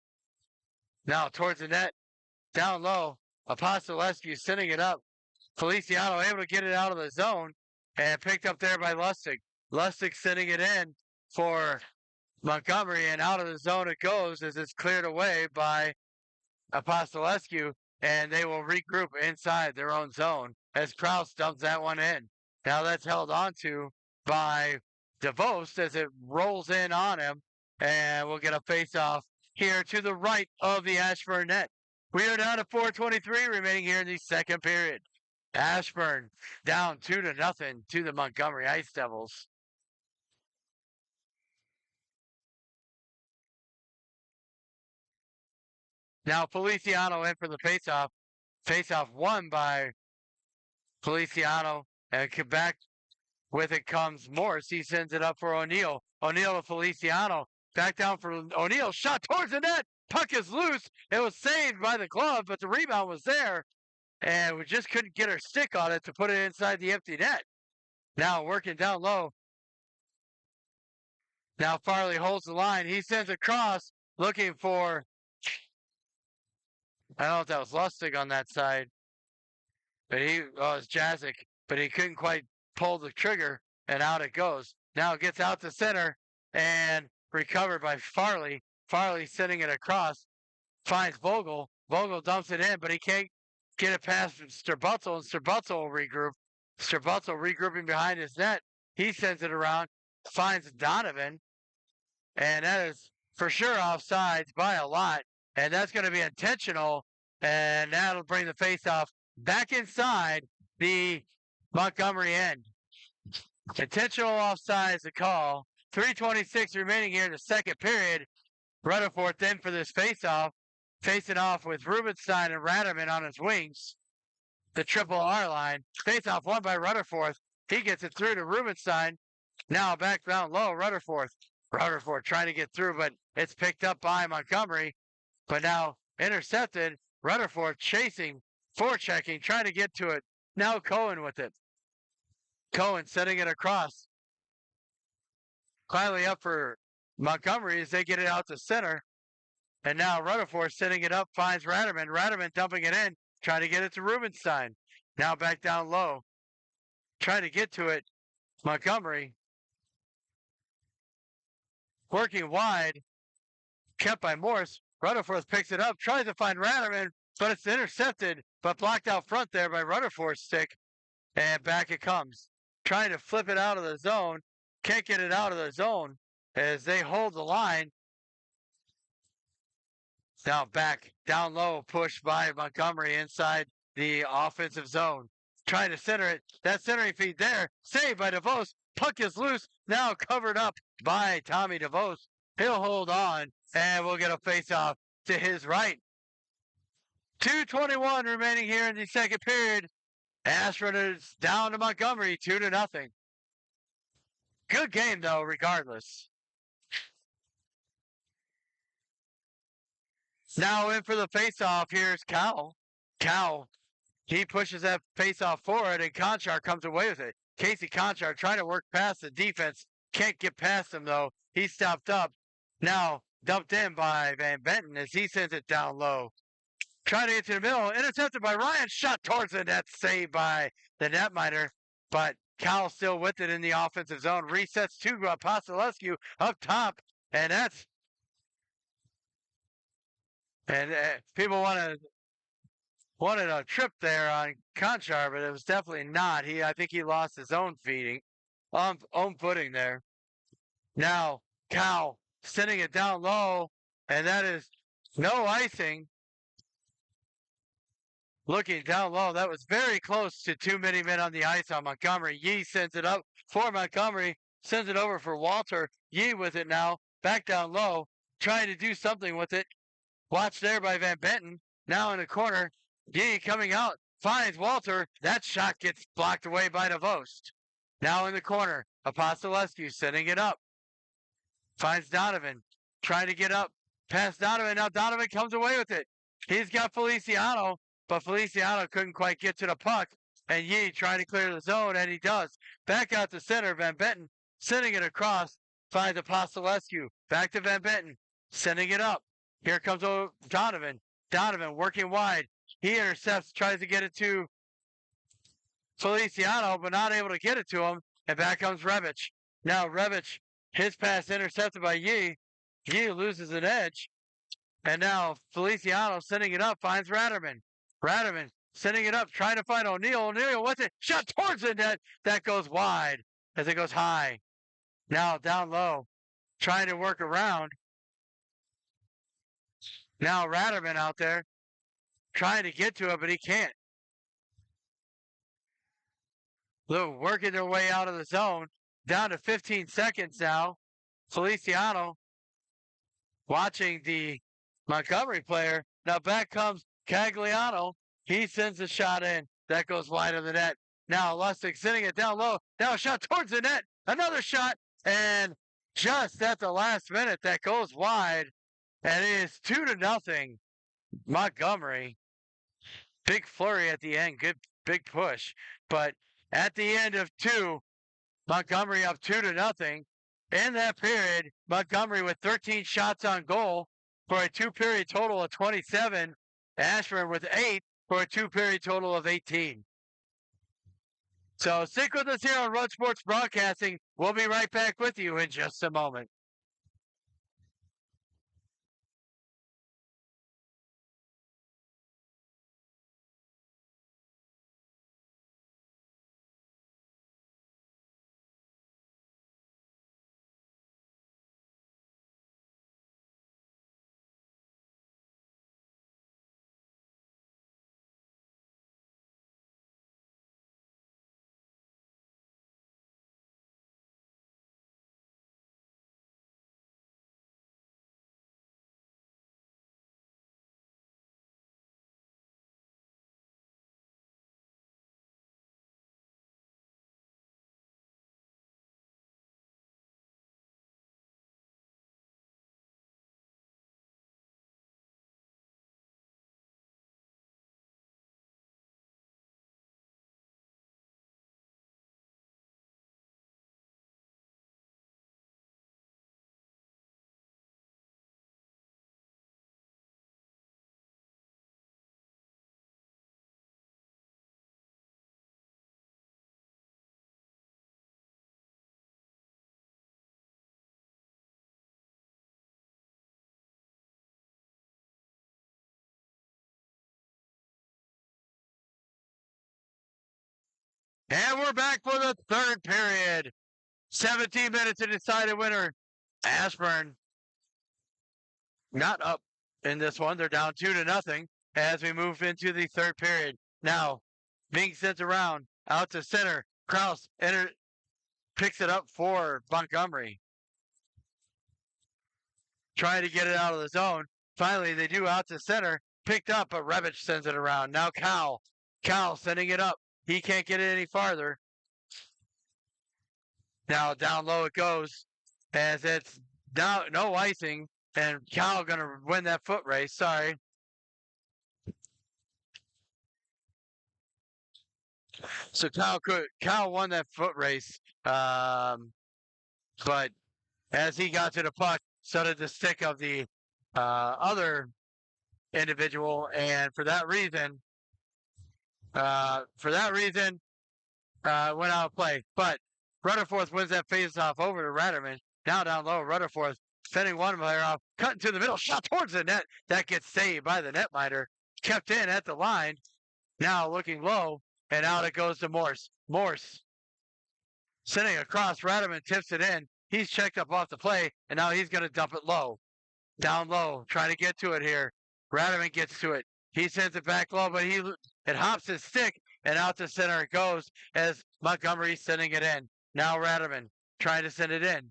Now towards the net, down low. Apostolescu sending it up. Feliciano able to get it out of the zone and picked up there by Lustig. Lustig sending it in for Montgomery, and out of the zone it goes as it's cleared away by Apostolescu. And they will regroup inside their own zone as Kraus dumps that one in. Now that's held on to by DeVos as it rolls in on him, and we'll get a face-off here to the right of the Ashburn net. We are down to 4:23 remaining here in the second period. Ashburn down 2-0 to the Montgomery Ice Devils. Now Feliciano in for the faceoff. Faceoff won by Feliciano, and back with it comes Morse. He sends it up for O'Neill. O'Neill to Feliciano. Back down for O'Neill. Shot towards the net. Puck is loose. It was saved by the glove, but the rebound was there, and we just couldn't get our stick on it to put it inside the empty net. Now working down low. Now Farley holds the line. He sends across looking for, I don't know if that was Lustig on that side, but it was Jazik, but he couldn't quite pull the trigger, and out it goes. Now it gets out to center and recovered by Farley. Farley sending it across, finds Vogel. Vogel dumps it in, but he can't get it past Sterbutzel, and Sterbutzel will regroup. Sterbutzel regrouping behind his net. He sends it around, finds Donovan, and that is for sure offsides by a lot, and that's going to be intentional, and that'll bring the faceoff back inside the Montgomery end. Intentional offside is the call. 3:26 remaining here in the second period. Rutherford then for this faceoff, facing off with Rubenstein and Raderman on his wings. The triple R line. Faceoff won by Rutherford. He gets it through to Rubenstein. Now back down low, Rutherford. Rutherford trying to get through, but it's picked up by Montgomery. But now intercepted. Rutherford chasing, forechecking, trying to get to it. Now Cohen with it. Cohen setting it across. Finally up for Montgomery as they get it out to center. And now Rutherford setting it up, finds Raderman. Raderman dumping it in, trying to get it to Rubenstein. Now back down low. Trying to get to it. Montgomery. Working wide. Kept by Morse. Rutherford picks it up, tries to find Raderman, but it's intercepted, but blocked out front there by Rutherford's stick. And back it comes. Trying to flip it out of the zone. Can't get it out of the zone as they hold the line. Now back, down low, pushed by Montgomery inside the offensive zone. Trying to center it. That centering feed there. Saved by DeVos. Puck is loose. Now covered up by Tommy DeVos. He'll hold on, and we'll get a face-off to his right. 2:21 remaining here in the second period. Ashburn is down to Montgomery, 2-0. Good game, though, regardless. Now in for the faceoff. Here's Cal. Cal, he pushes that faceoff forward, and Conchar comes away with it. Casey Conchar trying to work past the defense. Can't get past him, though. He's stopped up. Now dumped in by Van Benton as he sends it down low. Trying to get to the middle. Intercepted by Ryan. Shot towards the net. Saved by the netminder. But Cal still with it in the offensive zone. Resets to Apostolescu up top. And that's... And people wanted a trip there on Conchar, but it was definitely not. I think he lost his own own footing there. Now Cal sending it down low, and that is no icing. Looking down low, that was very close to too many men on the ice on Montgomery. Yee sends it up for Montgomery, sends it over for Walter. Yee with it now, back down low, trying to do something with it. Watched there by Van Benton. Now in the corner, Yee coming out, finds Walter. That shot gets blocked away by DeVost. Now in the corner, Apostolescu sending it up. Finds Donovan, trying to get up. Past Donovan, now Donovan comes away with it. He's got Feliciano, but Feliciano couldn't quite get to the puck. And Yee trying to clear the zone, and he does. Back out to center, Van Benton sending it across. Finds Apostolescu. Back to Van Benton, sending it up. Here comes Donovan. Donovan working wide. He intercepts, tries to get it to Feliciano, but not able to get it to him. And back comes Rebic. Now Rebic, his pass intercepted by Yee. Yee loses an edge. And now Feliciano sending it up, finds Ratterman. Ratterman sending it up, trying to find O'Neill. O'Neill with it. Shot towards the net. That goes wide as it goes high. Now down low, trying to work around. Now Ratterman out there trying to get to it, but he can't. They're working their way out of the zone. Down to 15 seconds now. Feliciano watching the Montgomery player. Now back comes Cagliano. He sends a shot in. That goes wide of the net. Now Lustig sending it down low. Now a shot towards the net. Another shot. And just at the last minute, that goes wide. And it is 2-0. Montgomery. Big flurry at the end. Good big push. But at the end of 2, Montgomery up 2-0. In that period, Montgomery with 13 shots on goal for a 2-period total of 27. Ashburn with 8 for a 2-period total of 18. So stick with us here on Road Sports Broadcasting. We'll be right back with you in just a moment. And we're back for the third period. 17 minutes to decide a winner. Ashburn not up in this one. They're down 2-0 as we move into the third period. Now, being sent around, out to center. Kraus picks it up for Montgomery. Trying to get it out of the zone. Finally, they do out to center. Picked up, but Rebic sends it around. Now Cal sending it up. He can't get it any farther. Now down low it goes as it's now no icing, and Cal going to win that foot race. Sorry. So Cal won that foot race, but as he got to the puck, so did the stick of the other individual, and for that reason, went out of play. But Rutherford wins that faceoff over to Ratterman. Now down low, Rutherford fending one player off, cutting to the middle, shot towards the net. That gets saved by the netminder. Kept in at the line. Now looking low, and out it goes to Morse. Morse sending across. Ratterman tips it in. He's checked up off the play, and now he's going to dump it low. Down low, trying to get to it here. Ratterman gets to it. He sends it back low, but it hops his stick, and out to center it goes as Montgomery's sending it in. Now Ratterman trying to send it in.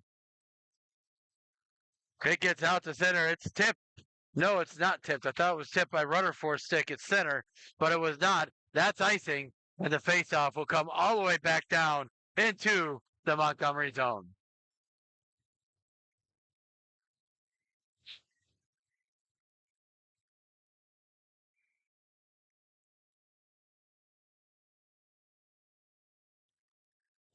It gets out to center. It's tipped. No, it's not tipped. I thought it was tipped by Rutherford's stick at center, but it was not. That's icing, and the faceoff will come all the way back down into the Montgomery zone.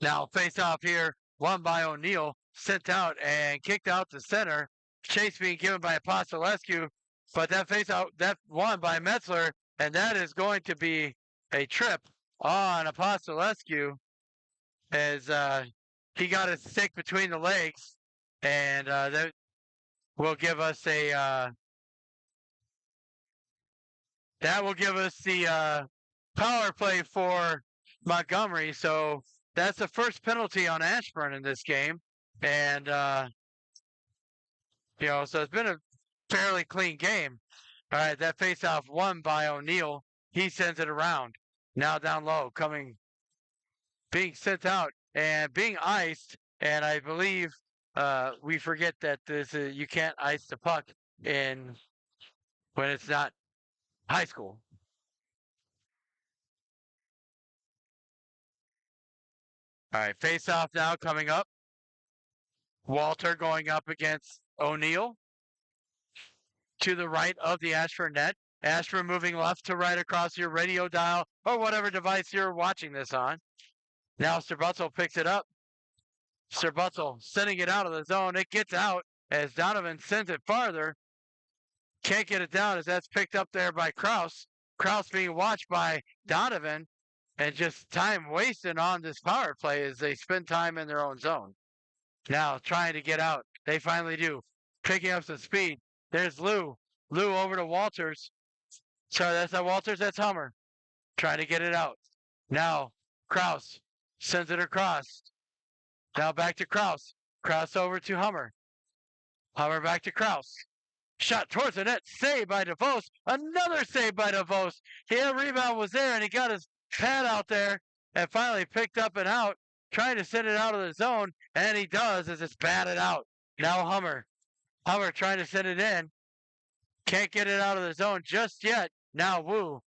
Now face off here, won by O'Neill, sent out and kicked out to center. Chase being given by Apostolescu, but that face out, that won by Metzler, and that is going to be a trip on Apostolescu as he got his stick between the legs, and that will give us the power play for Montgomery. So that's the first penalty on Ashburn in this game, and so it's been a fairly clean game. All right, that faceoff won by O'Neill. He sends it around. Now down low, being sent out and being iced. And I believe we forget that you can't ice the puck when it's not high school. All right, face-off now coming up. Walter going up against O'Neill to the right of the Ashburn net. Ashburn moving left to right across your radio dial or whatever device you're watching this on. Now Sterbutzel picks it up. Sterbutzel sending it out of the zone. It gets out as Donovan sends it farther. Can't get it down as that's picked up there by Kraus. Kraus being watched by Donovan, and just time wasted on this power play as they spend time in their own zone. Now trying to get out. They finally do. Picking up some speed. There's Lou. Lou over to Walters. Sorry, that's not Walters, that's Hummer. Trying to get it out. Now Kraus sends it across. Now back to Kraus. Kraus over to Hummer. Hummer back to Kraus. Shot towards the net. Save by DeVos. Another save by DeVos. The rebound was there, and he got his pad out there and finally picked up and out. Trying to send it out of the zone, and he does as it's batted out. Now Hummer. Hummer trying to send it in. Can't get it out of the zone just yet. Now Wu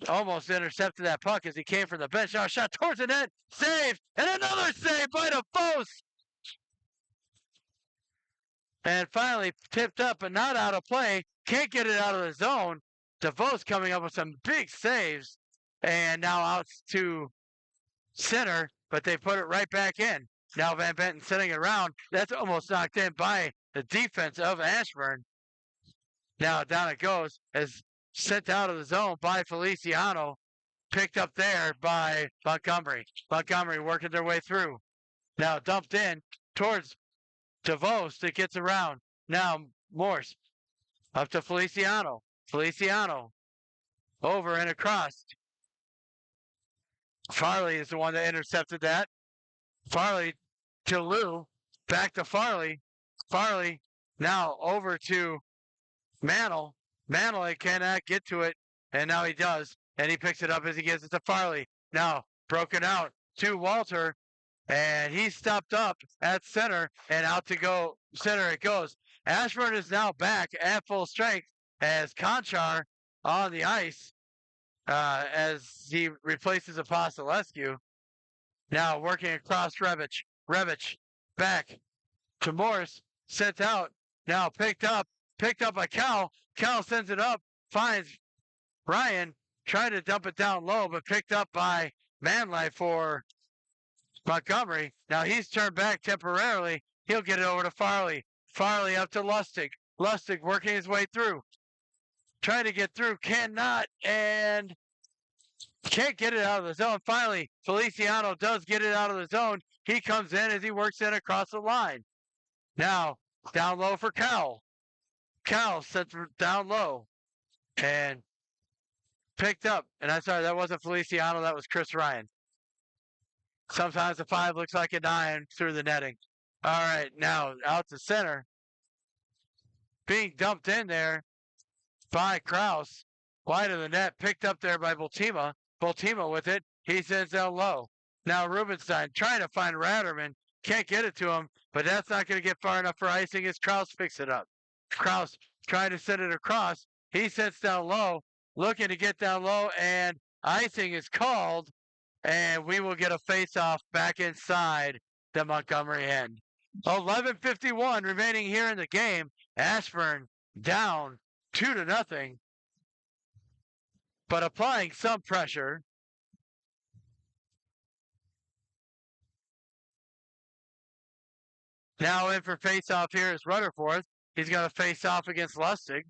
almost intercepted that puck as he came from the bench. Now shot towards the net. Save. And another save by DeVos. And finally tipped up and not out of play. Can't get it out of the zone. DeVos coming up with some big saves. And now out to center, but they put it right back in. Now Van Benton sitting around. That's almost knocked in by the defense of Ashburn. Now down it goes as sent out of the zone by Feliciano. Picked up there by Montgomery. Montgomery working their way through. Now dumped in towards DeVos that gets around. Now Morse up to Feliciano. Feliciano over and across. Farley is the one that intercepted that. Farley to Lou. Back to Farley. Farley now over to Mantle. Mantle, he cannot get to it, and now he does. And he picks it up as he gives it to Farley. Now broken out to Walter, and he stopped up at center, and out to go center it goes. Ashburn is now back at full strength as Conchar on the ice as he replaces Apostolescu. Now working across Revich. Revich back to Morse. Sent out. Now picked up by Cal. Cal sends it up. Finds Ryan. Tried to dump it down low, but picked up by Manley for Montgomery. Now he's turned back temporarily. He'll get it over to Farley. Farley up to Lustig. Lustig working his way through. Trying to get through. Cannot. And can't get it out of the zone. Finally, Feliciano does get it out of the zone. He comes in as he works in across the line. Now, down low for Cal. Cal sets down low. And picked up. And I'm sorry, that wasn't Feliciano. That was Chris Ryan. Sometimes the 5 looks like a 9 through the netting. All right, now out to center. Being dumped in there by Kraus. Wide of the net, picked up there by Bultima. Bultima with it. He sends down low. Now Rubenstein trying to find Ratterman. Can't get it to him, but that's not going to get far enough for icing as Kraus picks it up. Kraus trying to send it across. He sets down low, looking to get down low, and icing is called. And we will get a face-off back inside the Montgomery end. 11:51 remaining here in the game. Ashburn down 2-0, but applying some pressure. Now in for face-off here is Rutherford. He's going to face off against Lustig.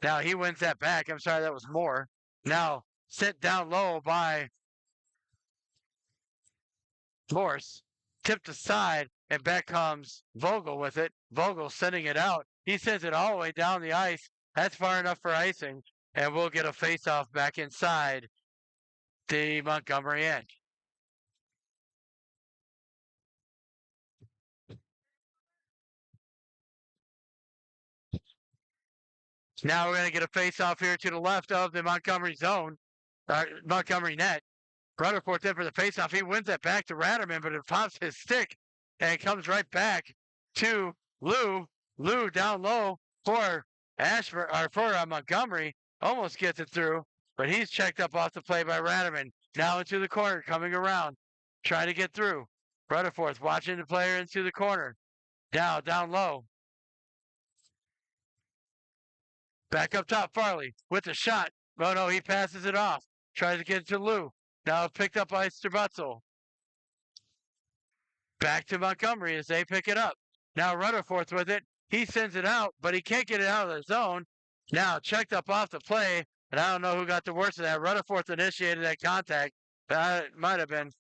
Now he wins that back. I'm sorry, that was Moore. Now sent down low by Morse, tipped aside, and back comes Vogel with it. Vogel sending it out. He sends it all the way down the ice. That's far enough for icing, and we'll get a face-off back inside the Montgomery end. Now we're going to get a face-off here to the left of the Montgomery zone, Montgomery net. Rutherford in for the face-off. He wins that back to Ratterman, but it pops his stick and comes right back to Lou. Lou down low for Ashford or for Montgomery. Almost gets it through, but he's checked up off the play by Ratterman. Now into the corner, coming around, trying to get through. Rutherford watching the player into the corner. Now down low. Back up top, Farley with the shot. Oh no, he passes it off. Tries to get it to Lou. Now picked up by Strabutzel. Back to Montgomery as they pick it up. Now Rutherford with it. He sends it out, but he can't get it out of the zone. Now checked up off the play, and I don't know who got the worst of that. Rutherford initiated that contact. It might have been.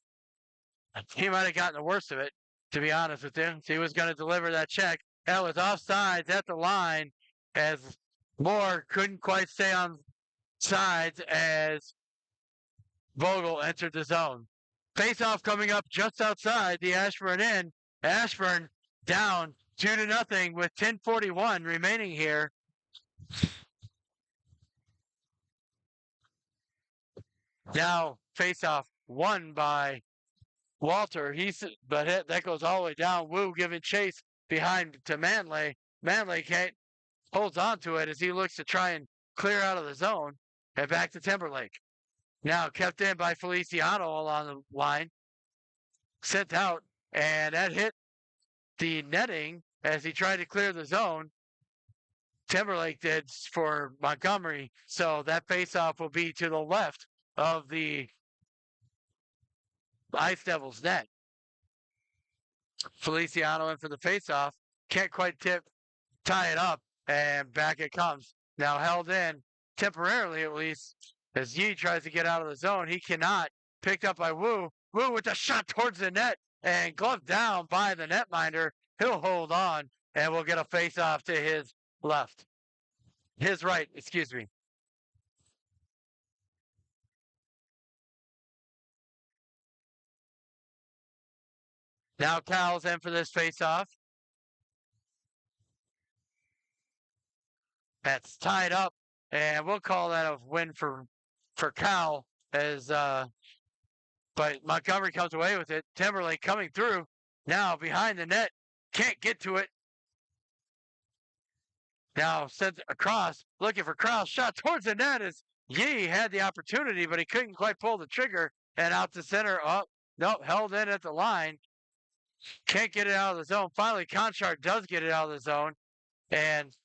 He might have gotten the worst of it, to be honest with you. He was going to deliver that check. That was offsides at the line as Moore couldn't quite stay on sides as Vogel entered the zone. Face-off coming up just outside the Ashburn end. Ashburn down 2-0 with 10:41 remaining here. Now face-off won by Walter. But that goes all the way down. Wu giving chase behind to Manley. Manley holds on to it as he looks to try and clear out of the zone and back to Timberlake. Now kept in by Feliciano along the line. Sent out, and that hit the netting as he tried to clear the zone. Timberlake did for Montgomery, so that faceoff will be to the left of the Ice Devils net. Feliciano in for the faceoff. Can't quite tie it up, and back it comes. Now held in, temporarily at least, as Yi tries to get out of the zone. He cannot. Picked up by Wu. Wu with a shot towards the net and gloved down by the netminder. He'll hold on, and we'll get a face-off to his left. His right, excuse me. Now Cal's in for this face-off. That's tied up, and we'll call that a win for Cal as but Montgomery comes away with it. Timberlake coming through. Now behind the net. Can't get to it. Now sends across. Looking for Kraus. Shot towards the net as Yi had the opportunity, but he couldn't quite pull the trigger. And out to center. Oh, Nope, held in at the line. Can't get it out of the zone. Finally, Conchart does get it out of the zone. And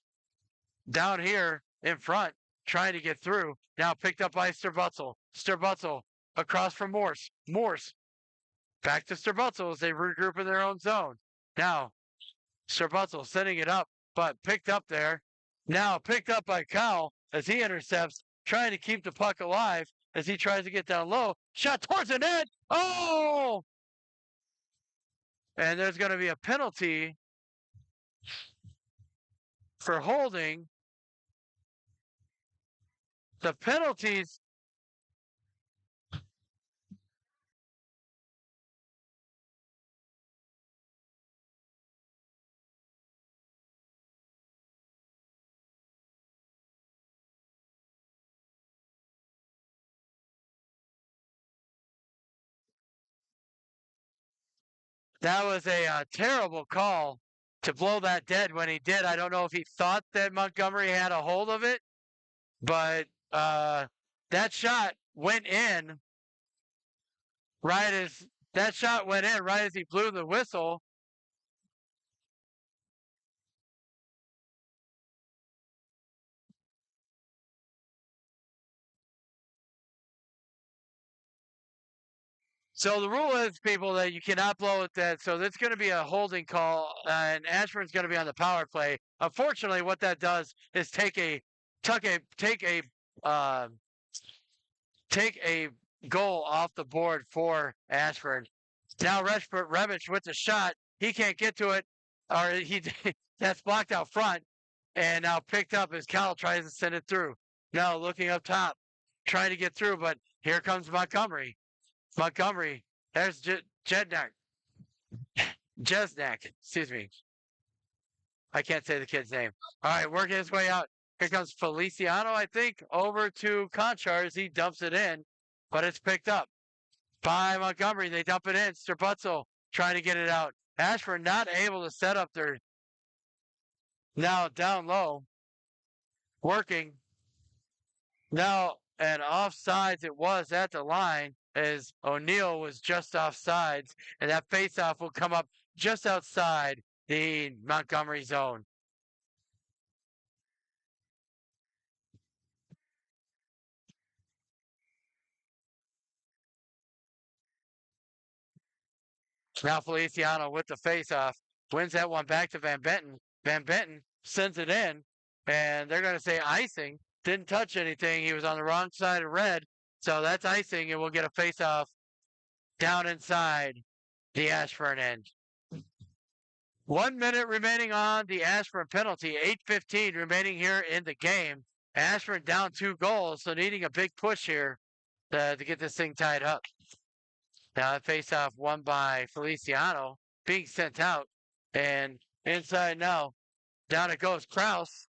down here in front, trying to get through. Now picked up by Sterbutzel. Sterbutzel across from Morse. Morse back to Sterbutzel as they regroup in their own zone. Now, Sterbutzel setting it up, but picked up there. Now picked up by Kyle as he intercepts, trying to keep the puck alive as he tries to get down low. Shot towards the net. Oh! And there's going to be a penalty for holding. The penalties. That was a terrible call to blow that dead when he did. I don't know if he thought that Montgomery had a hold of it, but that shot went in right as he blew the whistle. So the rule is, people, that you cannot blow it dead. So there's going to be a holding call, and Ashburn's going to be on the power play. Unfortunately, what that does is take a goal off the board for Ashburn. Now Revich with the shot. He can't get to it, or that's blocked out front, and now picked up as Cal tries to send it through. Now looking up top, trying to get through, but here comes Montgomery. Montgomery, there's Jesnak, excuse me. I can't say the kid's name. All right, working his way out. Here comes Feliciano, I think, over to Conchar as he dumps it in, but it's picked up by Montgomery. They dump it in. Sterbutzel trying to get it out. Ashburn not able to set up their, now down low, working. Now, and offsides it was at the line as O'Neill was just offsides, and that faceoff will come up just outside the Montgomery zone. Now Feliciano with the faceoff wins that one back to Van Benton. Van Benton sends it in, and they're going to say icing. Didn't touch anything. He was on the wrong side of red, so that's icing, and we'll get a faceoff down inside the Ashburn end. 1 minute remaining on the Ashburn penalty. 8:15 remaining here in the game. Ashburn down 2 goals, so needing a big push here to get this thing tied up. Now a face-off won by Feliciano, being sent out, and inside now, down it goes. Kraus.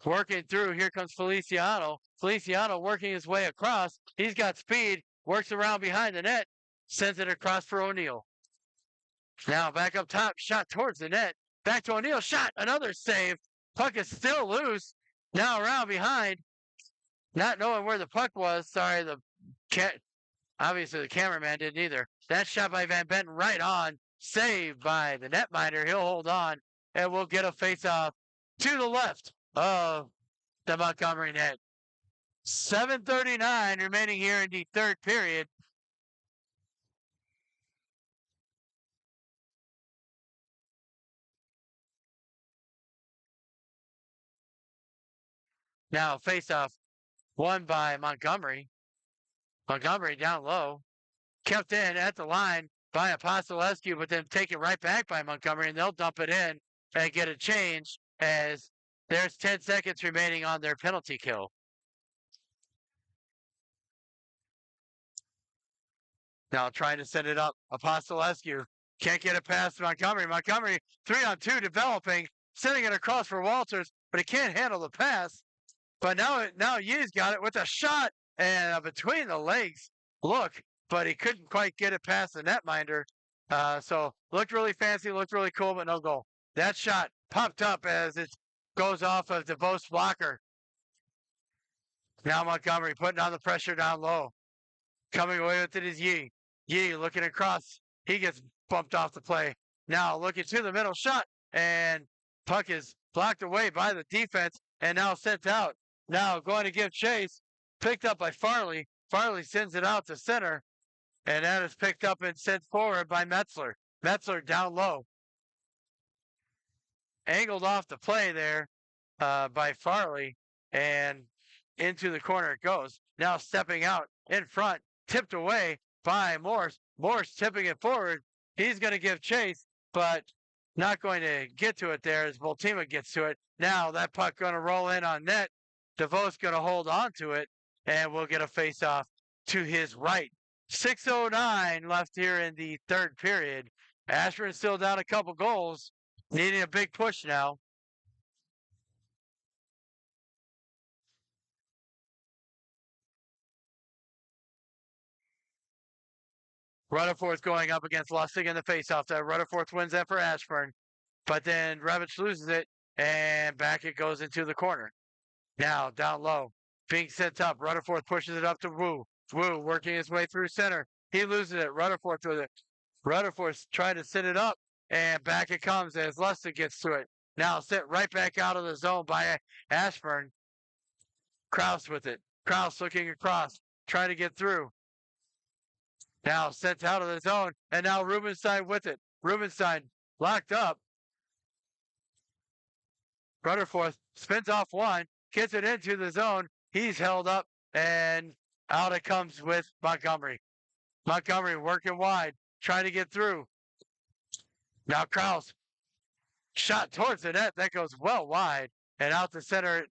Working through, here comes Feliciano. Feliciano working his way across. He's got speed, works around behind the net, sends it across for O'Neill. Now back up top, shot towards the net. Back to O'Neill, shot, another save. Puck is still loose. Now around behind, not knowing where the puck was. Sorry, obviously the cameraman didn't either. That shot by Van Benton right on. Saved by the netminder. He'll hold on, and we'll get a face-off to the left of the Montgomery net. 7:39 remaining here in the third period. Now face-off won by Montgomery. Montgomery down low. Kept in at the line by Apostolescu, but then taken right back by Montgomery, and they'll dump it in and get a change as there's 10 seconds remaining on their penalty kill. Now trying to send it up. Apostolescu can't get it past Montgomery. Montgomery 3-on-2 developing, sending it across for Walters, but he can't handle the pass. But now Yee's got it with a shot and between the legs look, but he couldn't quite get it past the netminder. So looked really fancy, looked really cool, but no goal. That shot popped up as it goes off of DeVos blocker. Now Montgomery putting on the pressure down low. Coming away with it is Yee. Yee looking across. He gets bumped off the play. Now looking to the middle shot. And puck is blocked away by the defense and now sent out. Now going to give chase. Picked up by Farley. Farley sends it out to center. And that is picked up and sent forward by Metzler. Metzler down low. Angled off the play there by Farley. And into the corner it goes. Now stepping out in front. Tipped away by Morse. Morse tipping it forward. He's going to give chase, but not going to get to it there as Voltima gets to it. Now that puck going to roll in on net. DeVos going to hold on to it, and we'll get a face-off to his right. 6:09 left here in the third period. Ashburn still down a couple goals, needing a big push now. Rutherford going up against Lustig in the faceoff. Rutherford wins that for Ashburn. But then Revich loses it, and back it goes into the corner. Now, down low, being sent up. Rutherford pushes it up to Wu. Wu working his way through center. He loses it. Rutherford with it. Rutherford's trying to sit it up, and back it comes as Lustig gets to it. Now sent right back out of the zone by Ashburn. Kraus with it. Kraus looking across, trying to get through. Now sent out of the zone, and now Rubenstein with it. Rubenstein locked up. Rutherford spins off one, gets it into the zone. He's held up, and out it comes with Montgomery. Montgomery working wide, trying to get through. Now Kraus, shot towards the net. That goes well wide, and out the center.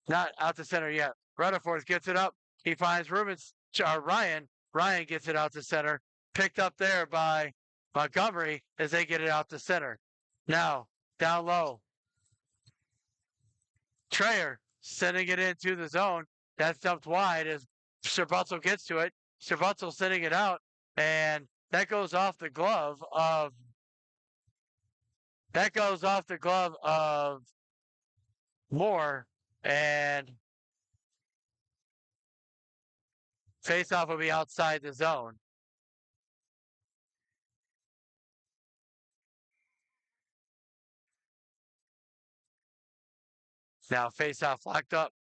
Not out the center yet. Rutherford gets it up. He finds Ryan. Ryan gets it out to center. Picked up there by Montgomery as they get it out to center. Now, down low. Trayer sending it into the zone. That's dumped wide as Sherbatzel gets to it. Sherbatzel sending it out. And that goes off the glove of Moore. And faceoff will be outside the zone. Now faceoff locked up.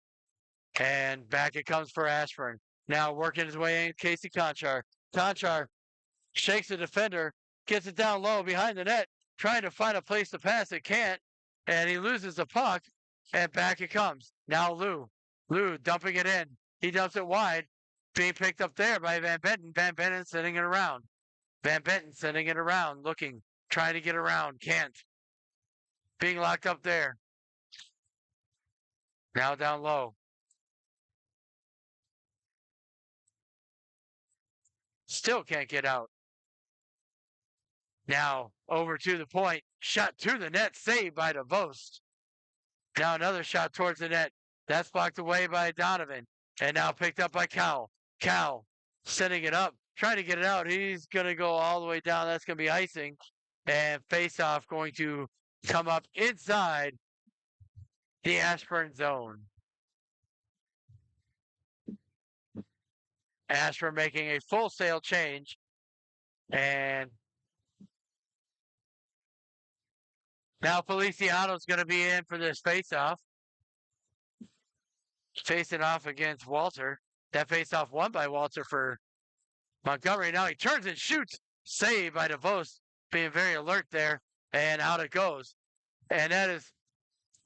And back it comes for Ashburn. Now working his way in, Casey Conchar. Conchar shakes the defender, gets it down low behind the net, trying to find a place to pass. It can't. And he loses the puck. And back it comes. Now Lou. Lou dumping it in. He dumps it wide. Being picked up there by Van Benton. Van Benton sending it around. Van Benton sending it around, looking, trying to get around. Can't. Being locked up there. Now down low. Still can't get out. Now over to the point. Shot to the net. Saved by DeVos. Now another shot towards the net. That's blocked away by Donovan. And now picked up by Cowell. Cowell setting it up. Trying to get it out. He's going to go all the way down. That's going to be icing. And face-off going to come up inside the Ashburn zone. Ashburn making a full sail change. And now Feliciano's going to be in for this face-off. Facing off against Walter. That face-off won by Walter for Montgomery. Now he turns and shoots. Saved by DeVos. Being very alert there. And out it goes. And that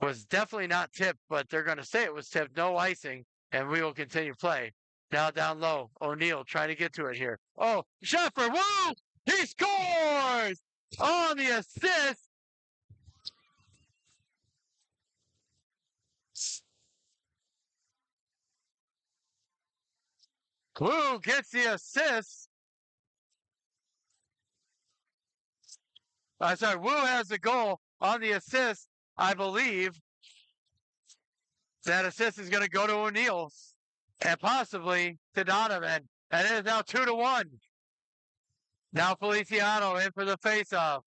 was definitely not tipped, but they're going to say it was tipped. No icing. And we will continue play. Now down low. O'Neill trying to get to it here. Oh, shot for Woo! He scores! On the assist. Woo gets the assist. Wu has the goal on the assist. I believe that assist is going to go to O'Neill and possibly to Donovan. And it is now 2-1. Now Feliciano in for the faceoff.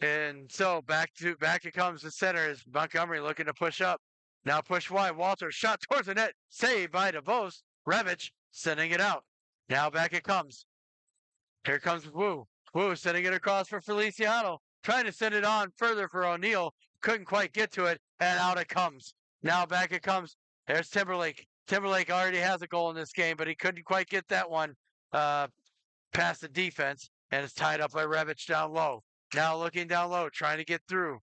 And so back it comes the center is Montgomery looking to push up. Now push wide. Walter shot towards the net. Saved by DeVos. Revich sending it out. Now back it comes. Here comes Wu. Wu sending it across for Feliciano. Trying to send it on further for O'Neill. Couldn't quite get to it. And out it comes. Now back it comes. There's Timberlake. Timberlake already has a goal in this game, but he couldn't quite get that one past the defense. And it's tied up by Revich down low. Now looking down low, trying to get through.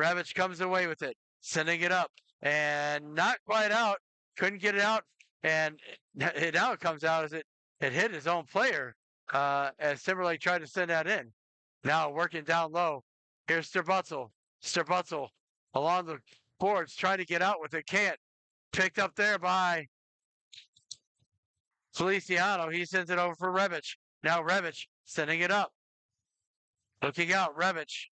Revich comes away with it, sending it up, and not quite out. Couldn't get it out, and now it comes out as it hit his own player as Timberlake tried to send that in. Now working down low. Here's Sterbutzel. Sterbutzel along the boards, trying to get out with it. Can't. Picked up there by Feliciano. He sends it over for Revich. Now Revich sending it up. Looking out, Revich.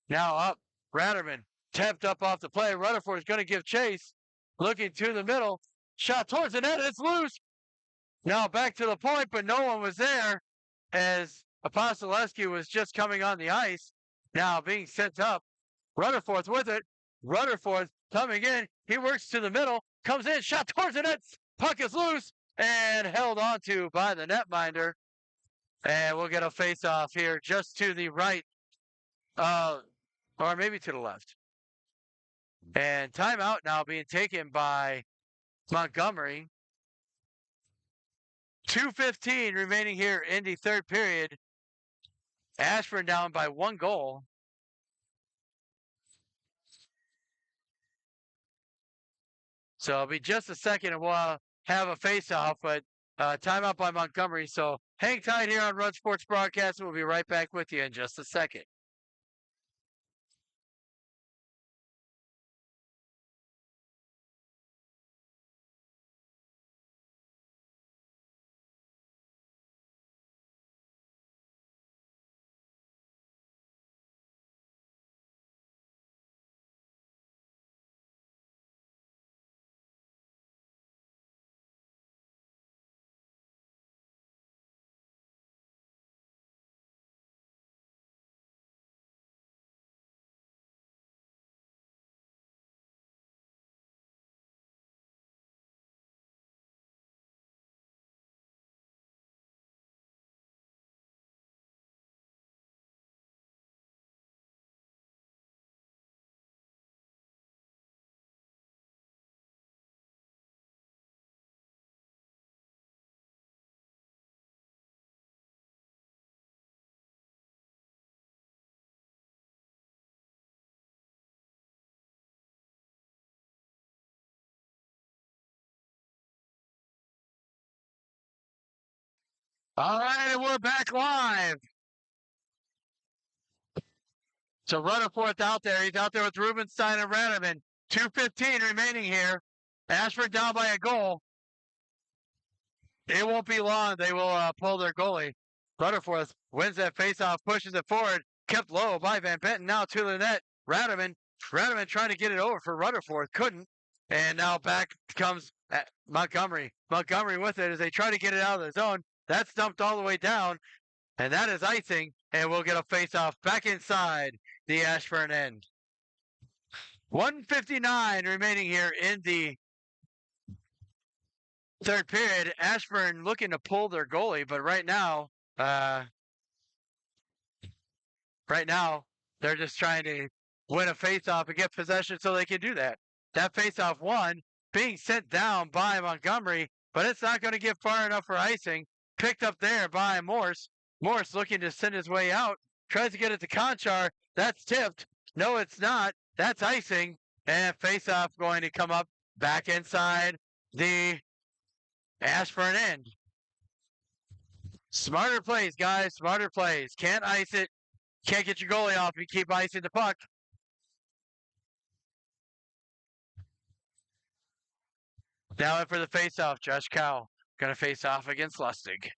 Now up, Ratterman. Tapped up off the play. Rutherford is going to give chase. Looking to the middle. Shot towards the net. It's loose. Now back to the point, but no one was there as Apostolescu was just coming on the ice. Now being sent up. Rutherford with it. Rutherford coming in. He works to the middle. Comes in. Shot towards the net. Puck is loose and held onto by the netminder. And we'll get a face-off here just to the right, or maybe to the left. And timeout now being taken by Montgomery. 2:15 remaining here in the third period. Ashburn down by 1 goal. So it'll be just a second and we'll have a face-off, but timeout by Montgomery. So hang tight here on Run Sports Broadcast. We'll be right back with you in just a second. All right, and we're back live. So Rutherford out there. He's out there with Rubenstein and Ratterman. 2:15 remaining here. Ashford down by a goal. It won't be long. They will pull their goalie. Rutherford wins that faceoff, pushes it forward, kept low by Van Benton. Now to the net. Ratterman trying to get it over for Rutherford. Couldn't. And now back comes Montgomery. Montgomery with it as they try to get it out of the zone. That's dumped all the way down. And that is icing. And we'll get a faceoff back inside the Ashburn end. 1:59 remaining here in the third period. Ashburn looking to pull their goalie, but right now they're just trying to win a faceoff and get possession so they can do that. That faceoff won, being sent down by Montgomery, but it's not going to get far enough for icing. Picked up there by Morse. Morse looking to send his way out. Tries to get it to Conchar. That's tipped. No, it's not. That's icing. And faceoff going to come up back inside the Ashburn end. Smarter plays, guys. Smarter plays. Can't ice it. Can't get your goalie off if you keep icing the puck. Now in for the faceoff. Josh Cow going to face off against Lustig.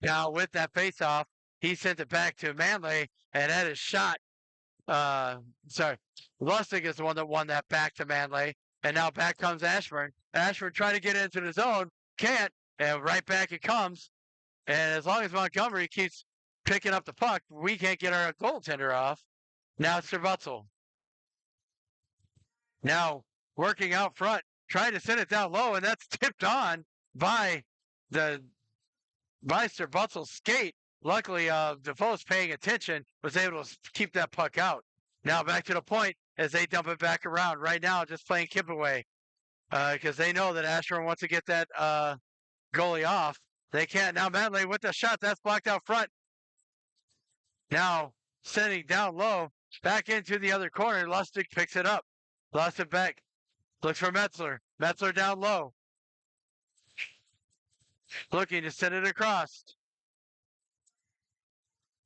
Now with that faceoff, he sent it back to Manley, and that is shot. Lustig is the one that won that back to Manley, and now back comes Ashburn. Ashburn trying to get into the zone, can't, and right back it comes. And as long as Montgomery keeps picking up the puck, we can't get our goaltender off. Now it's Sterbutzel. Now working out front, trying to send it down low, and that's tipped on by the by Sterbutzel's skate. Luckily, Defoe's paying attention, was able to keep that puck out. Now back to the point as they dump it back around. Right now, just playing kip away because they know that Ashburn wants to get that goalie off. They can't. Now Medley with the shot. That's blocked out front. Now sending down low, back into the other corner. Lustig picks it up. Lost it back. Looks for Metzler. Metzler down low. Looking to send it across.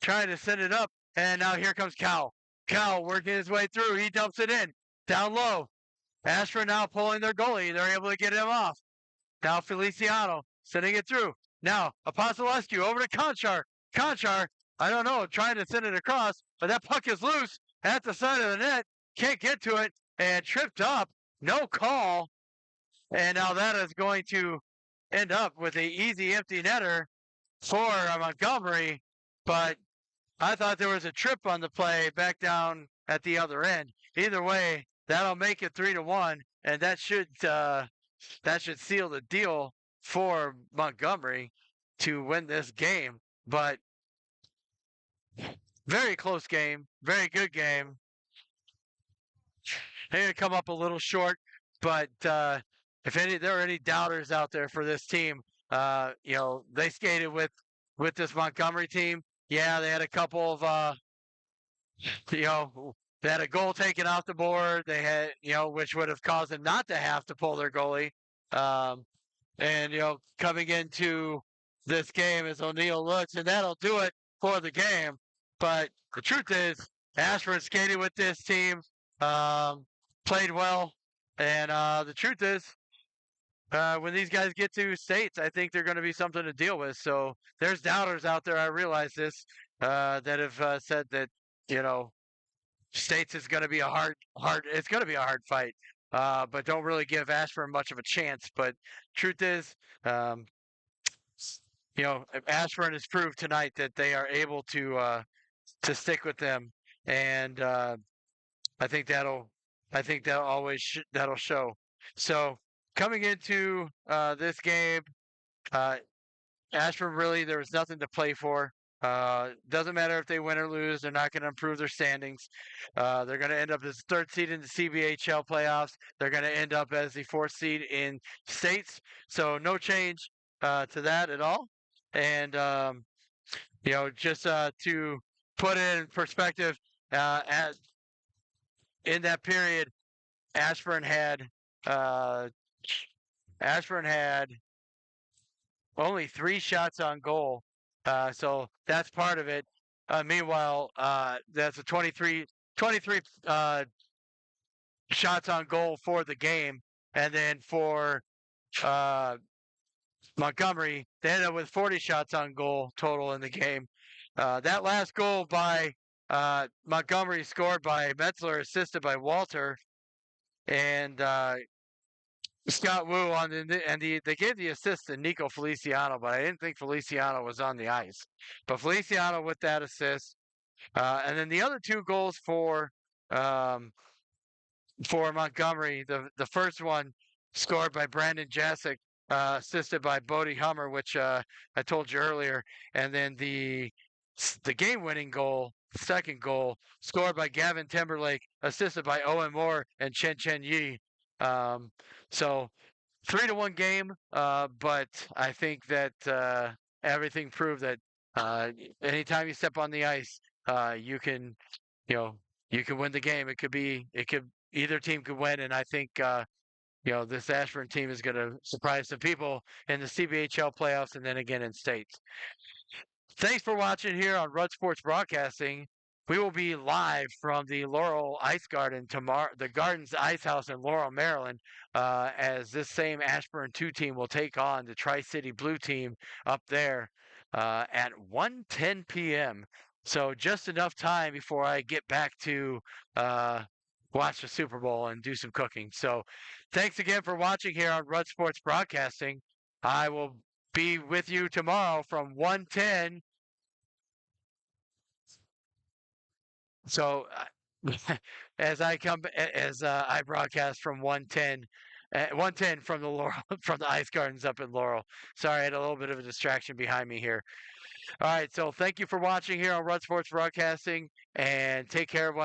Trying to send it up. And now here comes Cal. Cal working his way through. He dumps it in. Down low. Ashburn now pulling their goalie. They're able to get him off. Now Feliciano sending it through. Now Apostolescu over to Conchar. Conchar, I don't know, trying to send it across, but that puck is loose at the side of the net. Can't get to it and tripped up. No call. And now that is going to end up with an easy empty netter for Montgomery. But I thought there was a trip on the play back down at the other end. Either way, that'll make it 3-1, and that should seal the deal for Montgomery to win this game. But very close game, very good game. They're going to come up a little short, but if there are any doubters out there for this team, they skated with this Montgomery team. Yeah, they had a couple of, they had a goal taken off the board. They had, which would have caused them not to have to pull their goalie. And coming into this game as O'Neill looks, and that'll do it for the game. But the truth is, Ashburn skated with this team, played well, and the truth is, when these guys get to states, I think they're going to be something to deal with. So there's doubters out there. I realize this that have said that states is going to be a hard. It's going to be a hard fight, but don't really give Ashburn much of a chance. But truth is, Ashburn has proved tonight that they are able to stick with them, and I think that'll that'll show. So. Coming into this game, Ashburn really, there was nothing to play for. Doesn't matter if they win or lose. They're not going to improve their standings. They're going to end up as third seed in the CBHL playoffs. They're going to end up as the fourth seed in states. So no change to that at all. And, just to put it in perspective, in that period, Ashburn had only 3 shots on goal, so that's part of it. Meanwhile, that's a 23 shots on goal for the game, and then for Montgomery, they ended up with 40 shots on goal total in the game. That last goal by Montgomery, scored by Metzler, assisted by Walter, and Scott Wu they gave the assist to Nico Feliciano, but I didn't think Feliciano was on the ice. But Feliciano with that assist, and then the other 2 goals for Montgomery. The first one scored by Brandon Jasic, assisted by Bodie Hummer, which I told you earlier, and then the game-winning goal, second goal, scored by Gavin Timberlake, assisted by Owen Moore and Chen Yi. So 3-1 game, but I think that everything proved that anytime you step on the ice, you can win the game. Either team could win, and I think this Ashburn team is going to surprise some people in the CBHL playoffs and then again in states. Thanks for watching here on Rudd Sports Broadcasting. We will be live from the Laurel Ice Garden tomorrow, the Gardens Ice House in Laurel, Maryland, as this same Ashburn 2 team will take on the Tri-City Blue team up there at 1:10 p.m. So just enough time before I get back to watch the Super Bowl and do some cooking. So thanks again for watching here on Rudd Sports Broadcasting. I will be with you tomorrow from 1:10. So as I broadcast from 1:10, 1:10 from the Laurel from the Ice Gardens up in Laurel. Sorry, I had a little bit of a distraction behind me here. All right, so thank you for watching here on Run Sports Broadcasting, and take care of one.